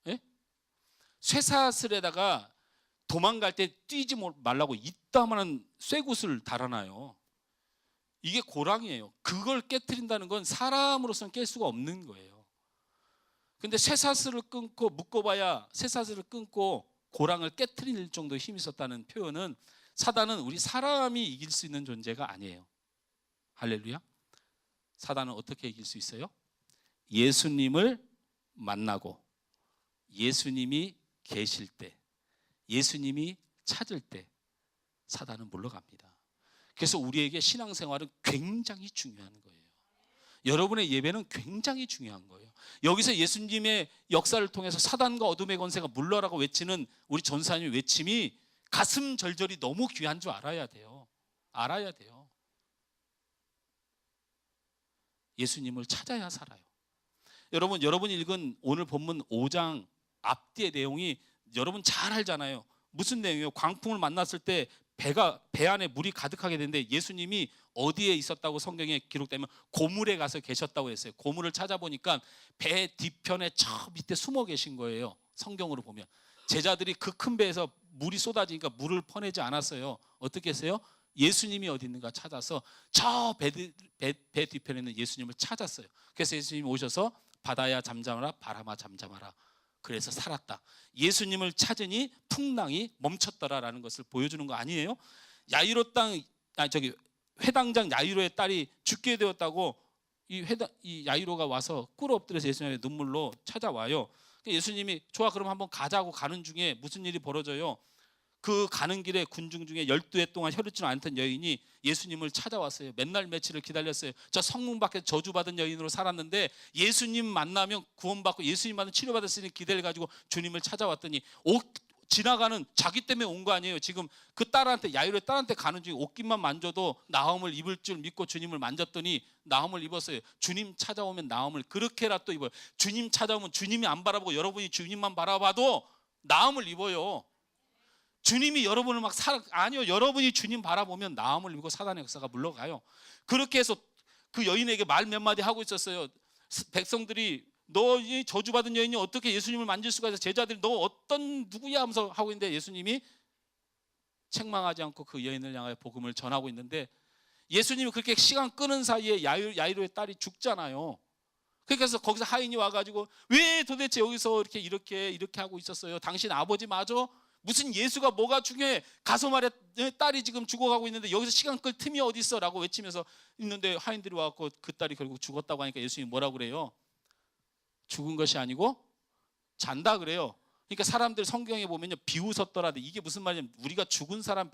예? 쇠사슬에다가 도망갈 때 뛰지 말라고 이따만한 쇠굿을 달아놔요. 이게 고랑이에요. 그걸 깨뜨린다는 건 사람으로서는 깰 수가 없는 거예요. 근데 쇠사슬을 끊고 묶어봐야 쇠사슬을 끊고 고랑을 깨뜨릴 정도의 힘이 있었다는 표현은, 사단은 우리 사람이 이길 수 있는 존재가 아니에요. 할렐루야. 사단은 어떻게 이길 수 있어요? 예수님을 만나고 예수님이 계실 때, 예수님이 찾을 때 사단은 물러갑니다. 그래서 우리에게 신앙생활은 굉장히 중요한 거예요. 여러분의 예배는 굉장히 중요한 거예요. 여기서 예수님의 역사를 통해서 사단과 어둠의 권세가 물러라고 외치는 우리 전사님의 외침이 가슴 절절히 너무 귀한 줄 알아야 돼요. 알아야 돼요. 예수님을 찾아야 살아요. 여러분 읽은 오늘 본문 5장 앞뒤의 내용이 여러분 잘 알잖아요. 무슨 내용이에요? 광풍을 만났을 때 배 안에 물이 가득하게 되는데 예수님이 어디에 있었다고 성경에 기록되면 고물에 가서 계셨다고 했어요. 고물을 찾아보니까 배 뒤편에 저 밑에 숨어 계신 거예요. 성경으로 보면 제자들이 그 큰 배에서 물이 쏟아지니까 물을 퍼내지 않았어요. 어떻게 했어요? 예수님이 어디 있는가 찾아서 저 배 뒤편에 있는 예수님을 찾았어요. 그래서 예수님이 오셔서 바다야 잠잠하라, 바람아 잠잠하라. 그래서 살았다. 예수님을 찾으니 풍랑이 멈췄더라라는 것을 보여주는 거 아니에요? 회당장 야이로의 딸이 죽게 되었다고 이 야이로가 와서 꿇어 엎드려서 예수님의 눈물로 찾아와요. 예수님이 좋아 그럼 한번 가자고 가는 중에 무슨 일이 벌어져요? 그 가는 길에 군중 중에 12해 동안 혈루증 앓던 여인이 예수님을 찾아왔어요. 맨날 며칠을 기다렸어요. 저 성문 밖에 저주받은 여인으로 살았는데 예수님 만나면 구원받고 예수님 만나면 치료받을 수 있는 기대를 가지고 주님을 찾아왔더니 지나가는 자기 때문에 온 거 아니에요. 지금 그 딸한테, 야이로의 딸한테 가는 중에 옷깃만 만져도 나음을 입을 줄 믿고 주님을 만졌더니 나음을 입었어요. 주님 찾아오면 나음을 그렇게라도 입어요. 주님 찾아오면 주님이 안 바라보고 여러분이 주님만 바라봐도 나음을 입어요. 주님이 여러분을 아니요, 여러분이 주님 바라보면 나음을 입고 사단의 역사가 물러가요. 그렇게 해서 그 여인에게 말 몇 마디 하고 있었어요. 백성들이 너 이 저주받은 여인이 어떻게 예수님을 만질 수가 있어? 제자들이 너 어떤 누구야 하면서 하고 있는데 예수님이 책망하지 않고 그 여인을 향하여 복음을 전하고 있는데, 예수님이 그렇게 시간 끄는 사이에 야이로의 딸이 죽잖아요. 그래서 거기서 하인이 와가지고 왜 도대체 여기서 이렇게 하고 있었어요? 당신 아버지 맞아? 무슨 예수가 뭐가 중요해? 가서 말해, 딸이 지금 죽어가고 있는데 여기서 시간 끌 틈이 어디 있어? 라고 외치면서 있는데 하인들이 와서 그 딸이 결국 죽었다고 하니까 예수님이 뭐라고 그래요? 죽은 것이 아니고 잔다 그래요. 그러니까 사람들 성경에 보면요, 비웃었더라. 이게 무슨 말이냐면 우리가 죽은 사람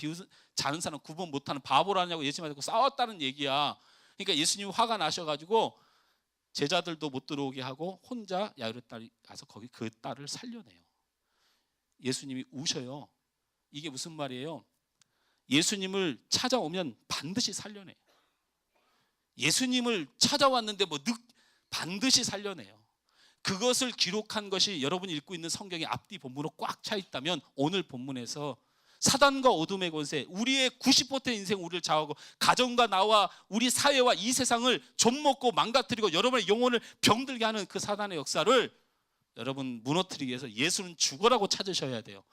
자는 사람 구분 못하는 바보라냐고 예수님한테 싸웠다는 얘기야. 그러니까 예수님이 화가 나셔가지고 제자들도 못 들어오게 하고 혼자 야이로 딸이 가서 거기 그 딸을 살려내요. 예수님이 우셔요. 이게 무슨 말이에요? 예수님을 찾아오면 반드시 살려내요. 예수님을 찾아왔는데 반드시 살려내요. 그것을 기록한 것이 여러분이 읽고 있는 성경의 앞뒤 본문으로 꽉 차 있다면 오늘 본문에서 사단과 어둠의 권세, 우리의 90% 인생 우리를 좌우하고 가정과 나와 우리 사회와 이 세상을 좀먹고 망가뜨리고 여러분의 영혼을 병들게 하는 그 사단의 역사를 여러분 무너뜨리기 위해서 예수는 죽어라고 찾으셔야 돼요.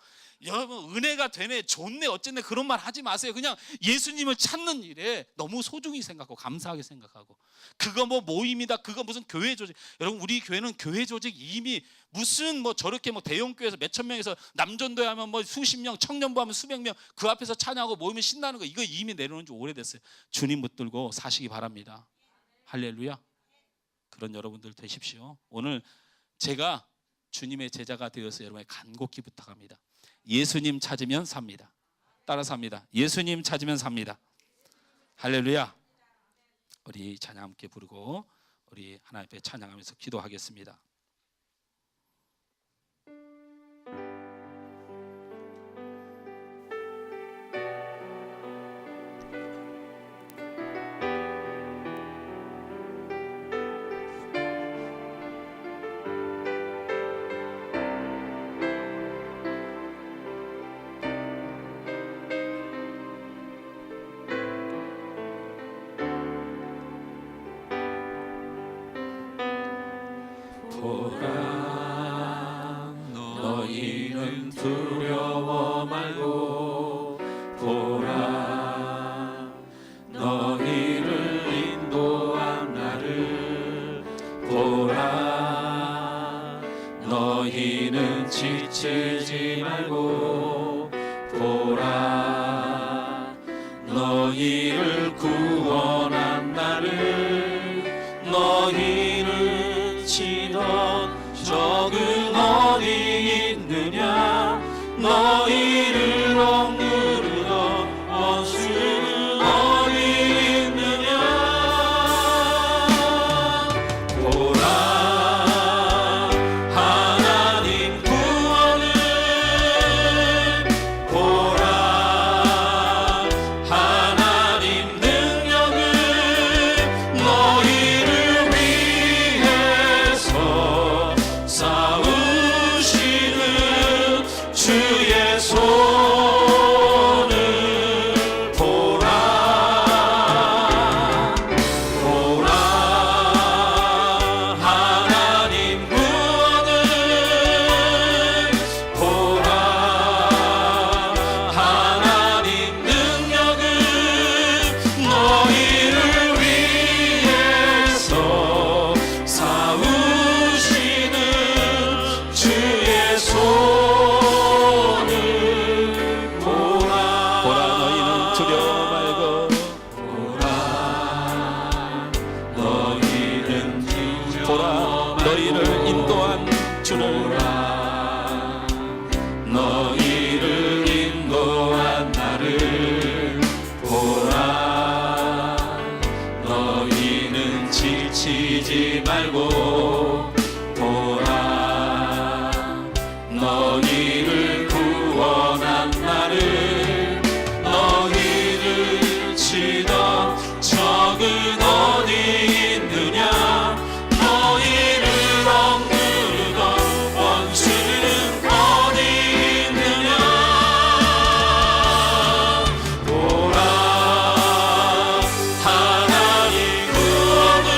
여러분 은혜가 되네, 좋네, 어쨌네 그런 말 하지 마세요. 그냥 예수님을 찾는 일에 너무 소중히 생각하고 감사하게 생각하고, 그거 뭐 모임이다, 그거 무슨 교회 조직. 여러분 우리 교회는 교회 조직 이미 무슨 뭐 저렇게 뭐 대형 교회에서 몇천 명에서 남전도에 하면 뭐 수십 명, 청년부 하면 수백 명 그 앞에서 찬양하고 모이면 신나는 거, 이거 이미 내려놓은 지 오래됐어요. 주님 붙들고 사시기 바랍니다. 할렐루야. 그런 여러분들 되십시오. 오늘 제가 주님의 제자가 되어서 여러분의 간곡히 부탁합니다. 예수님 찾으면 삽니다. 따라서 합니다. 예수님 찾으면 삽니다. 할렐루야. 우리 찬양 함께 부르고 우리 하나님 앞에 찬양하면서 기도하겠습니다. 보라, 너희는 두려워 말고 보라, 너희를 인도한 나를 보라, 너희는 지치지 말고 보라, 너희를 구원한 나를, 너희를 치던 적은 어디 있느냐, 너희를 억누르던 원수는 어디 있느냐. 보라, 하나님 구원을 보라, 하나님 능력을 너희를 위해서 싸우시는 주의 손을 보라, 보라, 하나님 구원을 보라, 하나님 능력을 너희를 위해서 싸우시는 주의 손을 보라. 보라, 너희는 두려워 말고 보라, 너희는 보라, 너희를 인도한 주를 너희를 인도한 나를 보라, 너희는 지치지 말고 보라, 너희를 구원한 나를, 너희를 치던 적은 어디 있느냐, 너희를 억누르던 원수는 어디 있느냐. 보라, 하나님 구원을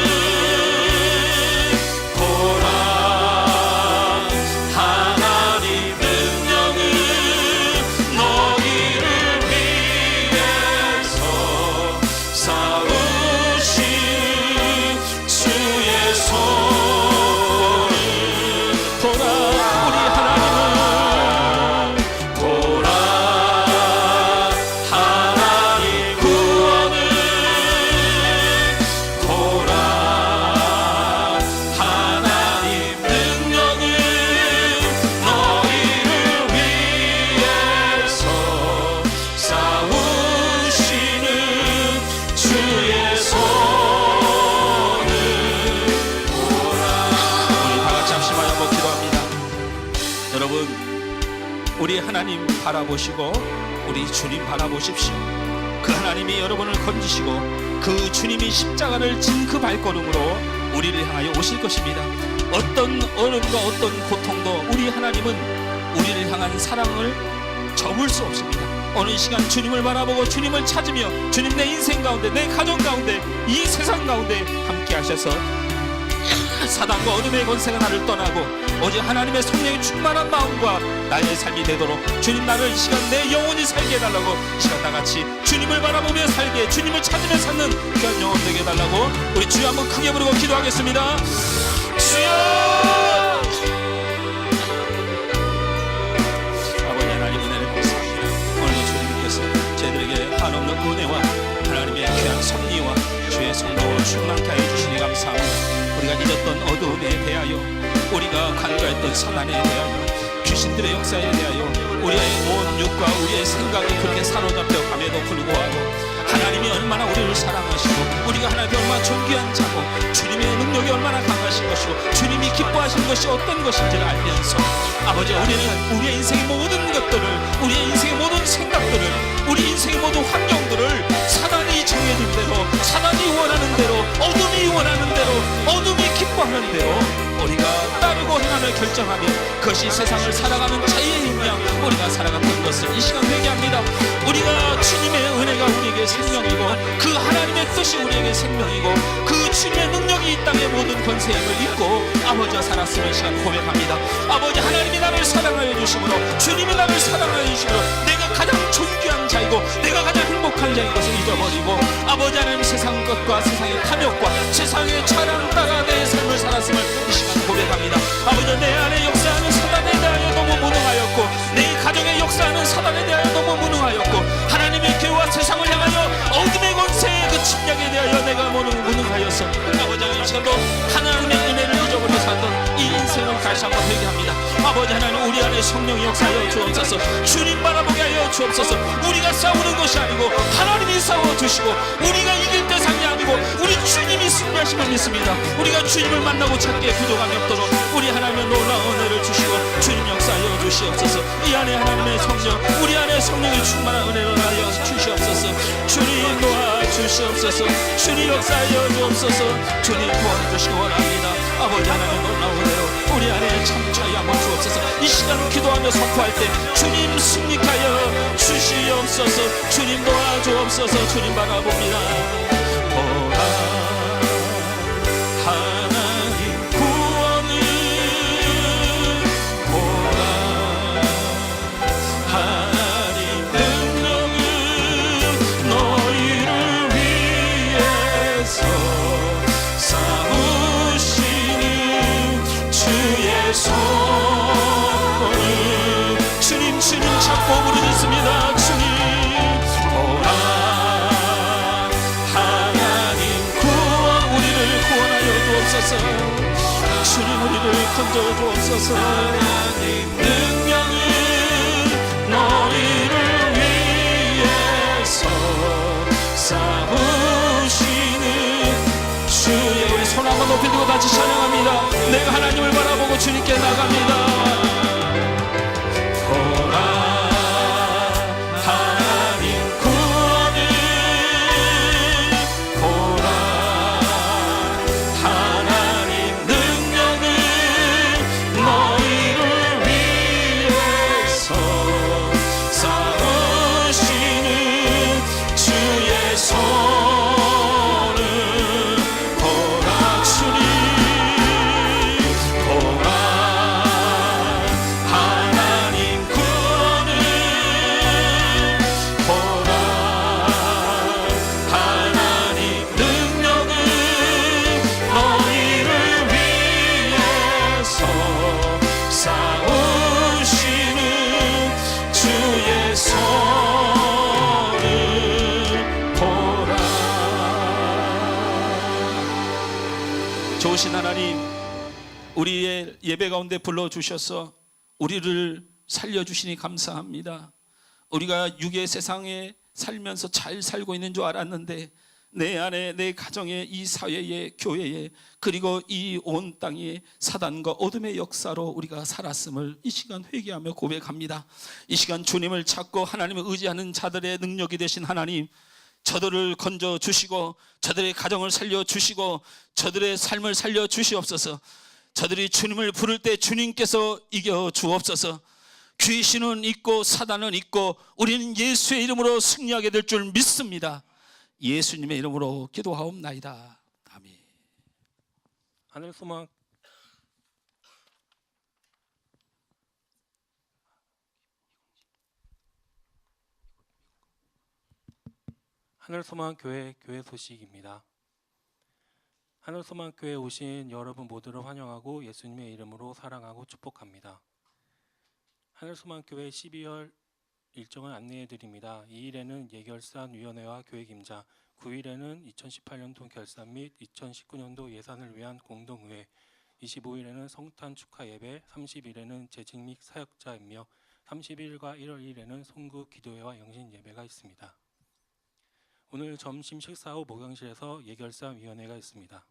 보라, 하나님 능력을 너희를 위해서 싸우신 주의 손을 보라, 우리 하나님은 보라, 하나님 구원을 보라, 하나님 능력을 너희를 위해서 싸우시는 주의 손을 보라. 우리 다 같이 합심하여 한번 기도합니다. 여러분, 우리 하나님 바라보시고 우리 주님 바라보십시오. 그 하나님이 여러분을 건지시고 그 주님이 십자가를 진 그 발걸음으로 우리를 향하여 오실 것입니다. 어떤 어려움과 어떤 고통도 우리 하나님은 우리를 향한 사랑을 접을 수 없습니다. 오늘 이 시간 주님을 바라보고 주님을 찾으며 주님 내 인생 가운데 내 가정 가운데 이 세상 가운데 함께 하셔서 사단과 어둠의 권세가 나를 떠나고 오직 하나님의 성령이 충만한 마음과 나의 삶이 되도록 주님 나를 이 시간 내 영혼이 살게 해달라고 이 시간 나같이 주님을 바라보며 살게 주님을 찾으며 사는 귀한 영혼 되게 해달라고 우리 주여 한번 크게 부르고 기도하겠습니다. 주여 아버지 하나님 은혜를 감사합니다. 오늘도 주님께서 저희들에게 한없는 은혜와 하나님의 귀한 섭리와 주의 성도를 충만케 하여 주시니 감사합니다. 우리가 잊었던 어두움에 대하여 우리가 간과했던 사단에 대하여 귀신들의 역사에 대하여 우리의 온 육과 우리의 생각이 그렇게 사로잡혀 감에도 불구하고 하나님이 얼마나 우리를 사랑하시고 우리가 하나님께 얼마나 존귀한 자고 주님의 능력이 얼마나 강하신 것이고 주님이 기뻐하신 것이 어떤 것인지를 알면서 아버지 우리는 우리의 인생의 모든 것들을 우리의 인생의 모든 생각들을 우리 인생의 모든 환경들을 사단이 정해진 대로 사단이 원하는 대로 어둠이 원하는 대로 어둠이 기뻐하는 대로 우리가 따르고 행함을 결정하면 그것이 세상을 살아가는 자유의 힘이야 우리가 살아갔던 것을 이 시간 회개합니다. 우리가 주님의 은혜가 우리에게 생명이고 그 하나님의 뜻이 우리에게 생명이고 그 주님의 능력이 이 땅의 모든 권세의 힘을 입고 아버지와 살았음을 이 시간 고백합니다. 아버지 하나님이 나를 사랑하여 주심으로 주님이 나를 사랑하여 주심으로 내가 가장 존귀한 자이고 내가 가장 행복한 자인 것을 잊어버리고 아버지 하나님 세상 것과 세상의 탐욕과 세상의 차량 따라 내 삶을 살았음을 이 시간 고백합니다. 아버지 내 안에 역사하는 사단에 대하여 너무 무능하였고 내 가정에 역사하는 사단에 대하여 너무 무능하였고 하나님의 교회와 세상을 향하여 어둠의 권세의 그 침략에 대하여 내가 무능하였어. 아버지 하나님 이 시간도 하나님의 은혜를 잊어버려 살던 이 인생을 다시 한번 회개합니다. 아버지 하나님 우리 안에 성령이 역사하여 주옵소서. 주님 바라보게 하여 주옵소서. 우리가 싸우는 것이 아니고 하나님이 싸워주시고 우리가 이길 대상이 아니고 우리 주님이 승리하심을 믿습니다. 우리가 주님을 만나고 찾기에 부족함이 없도록 우리 하나님의 놀라운 은혜를 주시고 주님 역사하여 주시옵소서. 이 안에 하나님의 성령 우리 안에 성령이 충만한 은혜를 하여 주시옵소서. 주님 도와주시옵소서. 주님 역사하여 주옵소서. 주님 도와주시기 원합니다. 아버지 하나님의 놀라운 은혜로 우리 안에 참차이 한번 주옵소서. 이 시간 기도하며 선포할 때 주님 승리하여 주시옵소서. 주님 도와주옵소서. 주님 바라봅니다. 하나님 구원을 보라. 하나님 능력을 너희를 위해서 삼으시는 주의 손을 주님 찾고 부르짖습니다. 주님 보라. 하나님 구원 우리를 구원하여 주옵소서. 주님 우리를 건져 주옵소서. 하나님 능력을 너희를 위해서 삼으시는 주의 우리 손 한번 높이 들고 같이 찬양합니다. 내가 하나님을 바라보고 주님께 나갑니다. 좋으신 하나님 우리의 예배 가운데 불러주셔서 우리를 살려주시니 감사합니다. 우리가 육의 세상에 살면서 잘 살고 있는 줄 알았는데 내 안에 내 가정에 이 사회에 교회에 그리고 이 온 땅에 사단과 어둠의 역사로 우리가 살았음을 이 시간 회개하며 고백합니다. 이 시간 주님을 찾고 하나님을 의지하는 자들의 능력이 되신 하나님 저들을 건져 주시고 저들의 가정을 살려 주시고 저들의 삶을 살려 주시옵소서. 저들이 주님을 부를 때 주님께서 이겨 주옵소서. 귀신은 있고 사단은 있고 우리는 예수의 이름으로 승리하게 될 줄 믿습니다. 예수님의 이름으로 기도하옵나이다. 아멘. 하늘소망 교회 소식입니다. 하늘소망 교회에 오신 여러분 모두를 환영하고 예수님의 이름으로 사랑하고 축복합니다. 하늘소망 교회 12월 일정을 안내해 드립니다. 2일에는 예결산 위원회와 교회 김자, 9일에는 2018년도 결산 및 2019년도 예산을 위한 공동의회, 25일에는 성탄 축하 예배, 30일에는 재직 및 사역자 임명, 30일과 1월 1일에는 송구 기도회와 영신 예배가 있습니다. 오늘 점심 식사 후 목욕실에서 예결산 위원회가 있습니다.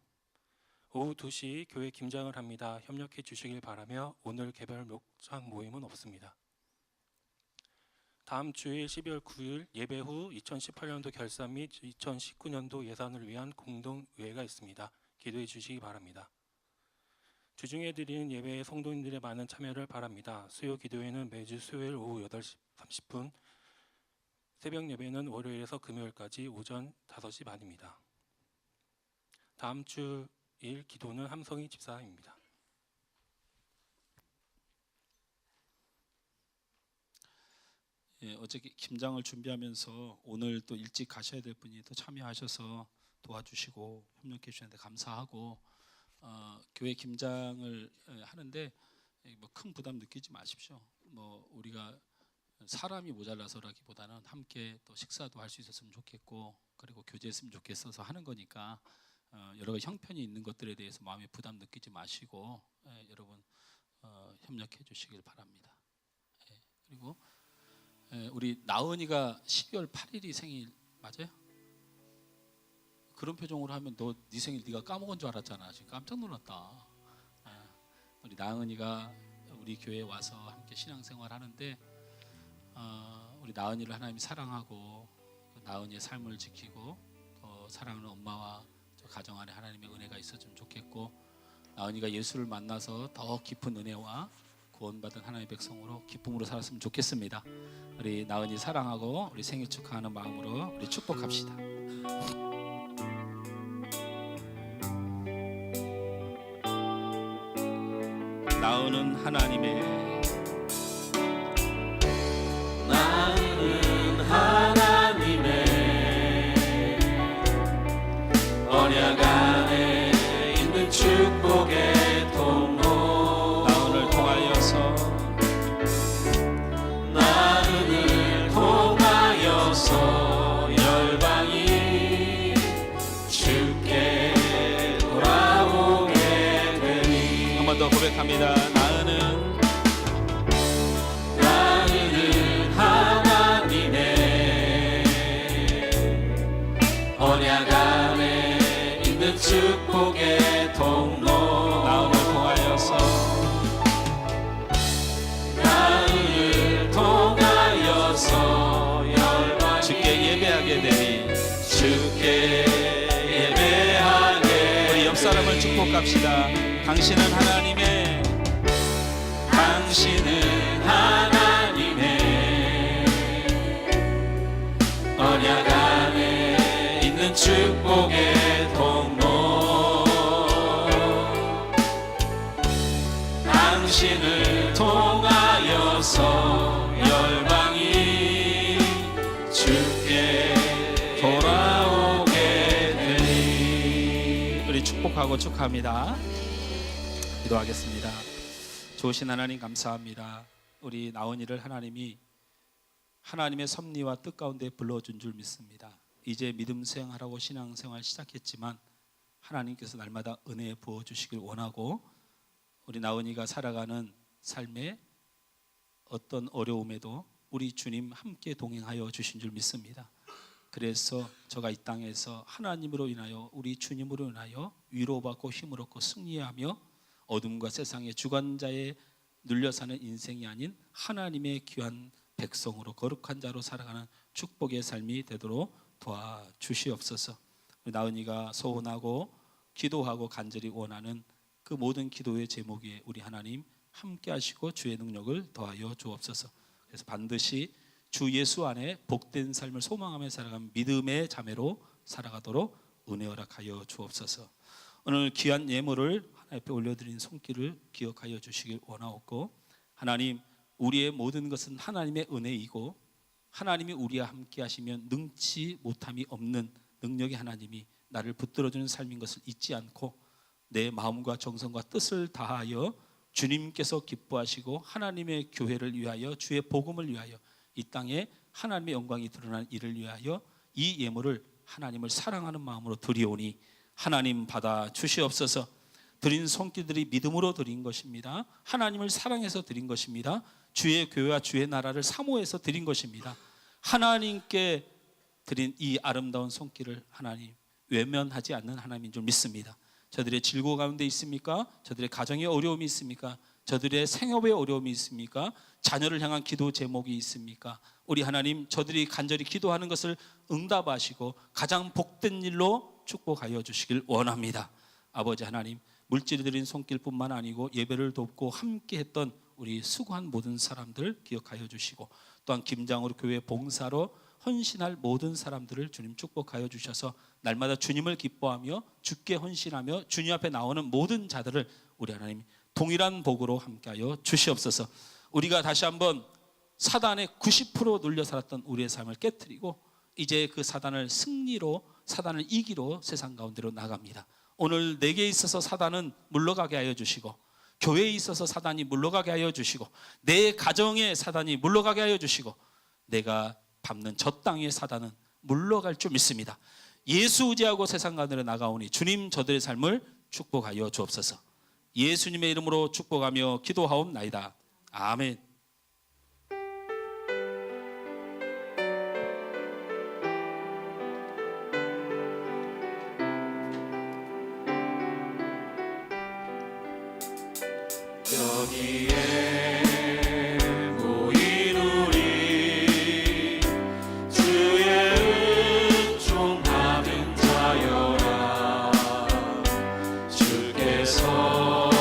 오후 2시 교회 김장을 합니다. 협력해 주시길 바라며 오늘 개별 목장 모임은 없습니다. 다음 주일 12월 9일 예배 후 2018년도 결산 및 2019년도 예산을 위한 공동의회가 있습니다. 기도해 주시기 바랍니다. 주중에 드리는 예배에 성도님들의 많은 참여를 바랍니다. 수요 기도회는 매주 수요일 오후 8시 30분, 새벽 예배는 월요일에서 금요일까지 오전 5시 반입니다. 다음 주일 기도는 함성희 집사입니다. 예, 어저께 김장을 준비하면서 오늘 또 일찍 가셔야 될 분이 또 참여하셔서 도와주시고 협력해 주시는데 감사하고 교회 김장을 하는데 뭐 큰 부담 느끼지 마십시오. 뭐 우리가 사람이 모자라서라기보다는 함께 또 식사도 할 수 있었으면 좋겠고 그리고 교제했으면 좋겠어서 하는 거니까 여러 가지 형편이 있는 것들에 대해서 마음에 부담 느끼지 마시고 여러분 협력해 주시길 바랍니다. 그리고 우리 나은이가 12월 8일이 생일 맞아요? 그런 표정으로 하면 너 네 생일 네가 까먹은 줄 알았잖아. 지금 깜짝 놀랐다. 우리 나은이가 우리 교회에 와서 함께 신앙생활 하는데 우리 나은이를 하나님이 사랑하고 나은이의 삶을 지키고 또 사랑하는 엄마와 저 가정 안에 하나님의 은혜가 있었으면 좋겠고 나은이가 예수를 만나서 더 깊은 은혜와 구원받은 하나님의 백성으로 기쁨으로 살았으면 좋겠습니다. 우리 나은이 사랑하고 우리 생일 축하하는 마음으로 우리 축복합시다. 나은은 하나님의 언약 안에 있는 축복의 통로 나은을 통하여서 열방이 주께 돌아오게 되니 한 번 더 고백합니다. 나은은 하나님의 언약 안에 있는 축복의 통로 나은을 통하여서 주께 예배하게 되니 주께 예배하게 우리 옆 사람을 축복합시다. 당신은 하나님의 언약 안에 있는 축복의 통로 당신을 통하여서 열방이 주께 돌아오게 되니 우리 축복하고 축하합니다. 기도하겠습니다. 좋으신 하나님 감사합니다. 우리 나은이를 하나님이 하나님의 섭리와 뜻 가운데 불러준 줄 믿습니다. 이제 믿음 수행하라고 신앙생활 시작했지만 하나님께서 날마다 은혜 부어주시길 원하고 우리 나은이가 살아가는 삶에 어떤 어려움에도 우리 주님 함께 동행하여 주신 줄 믿습니다. 그래서 저가 이 땅에서 하나님으로 인하여 우리 주님으로 인하여 위로받고 힘을 얻고 승리하며 어둠과 세상의 주관자에 눌려 사는 인생이 아닌 하나님의 귀한 백성으로 거룩한 자로 살아가는 축복의 삶이 되도록 도와주시옵소서. 우리 나은이가 소원하고 기도하고 간절히 원하는 그 모든 기도의 제목 위에 우리 하나님 함께 하시고 주의 능력을 더하여 주옵소서. 그래서 반드시 주 예수 안에 복된 삶을 소망하며 살아가는 믿음의 자매로 살아가도록 은혜 허락하여 주옵소서. 오늘 귀한 예물을 하나님 앞에 올려드린 손길을 기억하여 주시길 원하옵고, 하나님, 우리의 모든 것은 하나님의 은혜이고 하나님이 우리와 함께 하시면 능치 못함이 없는 능력의 하나님이 나를 붙들어주는 삶인 것을 잊지 않고 내 마음과 정성과 뜻을 다하여 주님께서 기뻐하시고 하나님의 교회를 위하여 주의 복음을 위하여 이 땅에 하나님의 영광이 드러나는 일을 위하여 이 예물을 하나님을 사랑하는 마음으로 드리오니 하나님 받아 주시옵소서. 드린 손길들이 믿음으로 드린 것입니다. 하나님을 사랑해서 드린 것입니다. 주의 교회와 주의 나라를 사모해서 드린 것입니다. 하나님께 드린 이 아름다운 손길을 하나님 외면하지 않는 하나님인 줄 믿습니다. 저들의 즐거움 가운데 있습니까? 저들의 가정에 어려움이 있습니까? 저들의 생업에 어려움이 있습니까? 자녀를 향한 기도 제목이 있습니까? 우리 하나님, 저들이 간절히 기도하는 것을 응답하시고 가장 복된 일로 축복하여 주시길 원합니다. 아버지 하나님, 물질을 드린 손길뿐만 아니고 예배를 돕고 함께 했던 우리 수고한 모든 사람들 기억하여 주시고, 또한 김장으로 교회 봉사로 헌신할 모든 사람들을 주님 축복하여 주셔서 날마다 주님을 기뻐하며 주께 헌신하며 주님 앞에 나오는 모든 자들을 우리 하나님 동일한 복으로 함께하여 주시옵소서. 우리가 다시 한번 사단의 90% 눌려 살았던 우리의 삶을 깨트리고 이제 그 사단을 승리로, 사단을 이기로 세상 가운데로 나갑니다. 오늘 내게 있어서 사단은 물러가게 하여 주시고, 교회에 있어서 사단이 물러가게 하여 주시고, 내 가정에 사단이 물러가게 하여 주시고, 내가 밟는 저 땅의 사단은 물러갈 줄 믿습니다. 예수 의지하고 세상 가운데로 나가오니 주님 저들의 삶을 축복하여 주옵소서. 예수님의 이름으로 축복하며 기도하옵나이다. 아멘. 여기에 모인 우리 주의 은총 받은 자여라. 주께서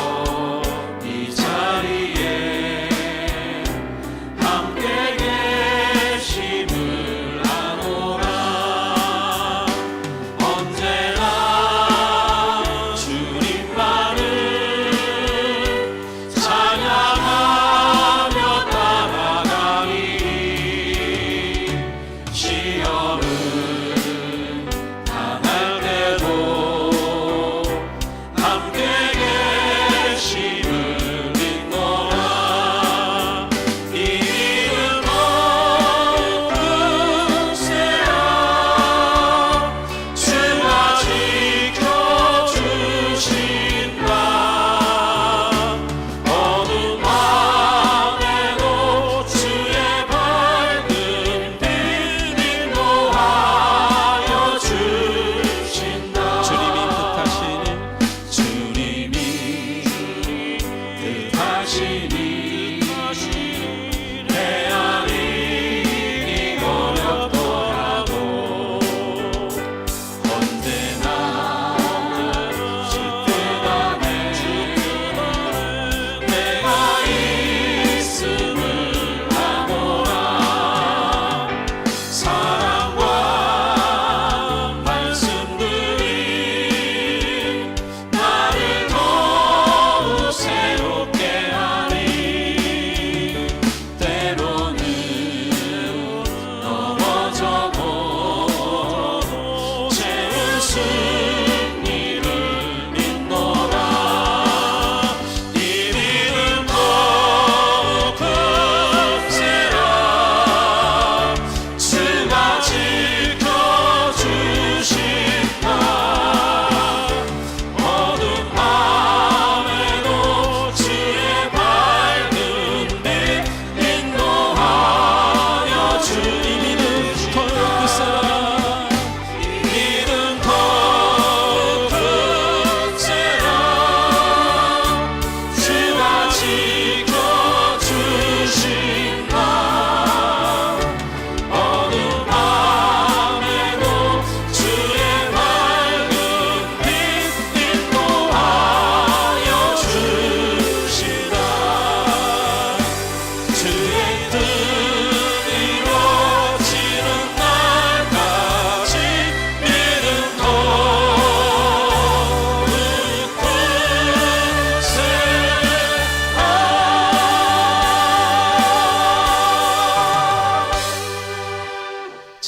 이 자리에 함께 계심을 아노라. 언제나 주님만을 찬양하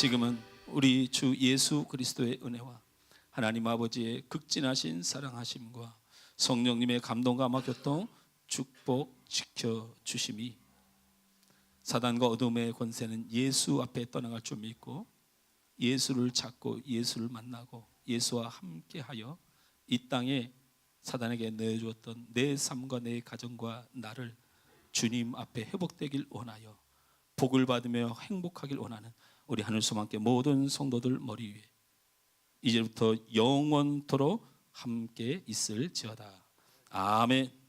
지금은 우리 주 예수 그리스도의 은혜와 하나님 아버지의 극진하신 사랑하심과 성령님의 감동과 교통 축복 지켜 주심이 사단과 어둠의 권세는 예수 앞에 떠나갈 줄 믿고 예수를 찾고 예수를 만나고 예수와 함께하여 이 땅에 사단에게 내주었던 내 삶과 내 가정과 나를 주님 앞에 회복되길 원하여 복을 받으며 행복하길 원하는 우리 하늘소망교회 모든 성도들 머리 위에 이제부터 영원토록 함께 있을지어다. 아멘.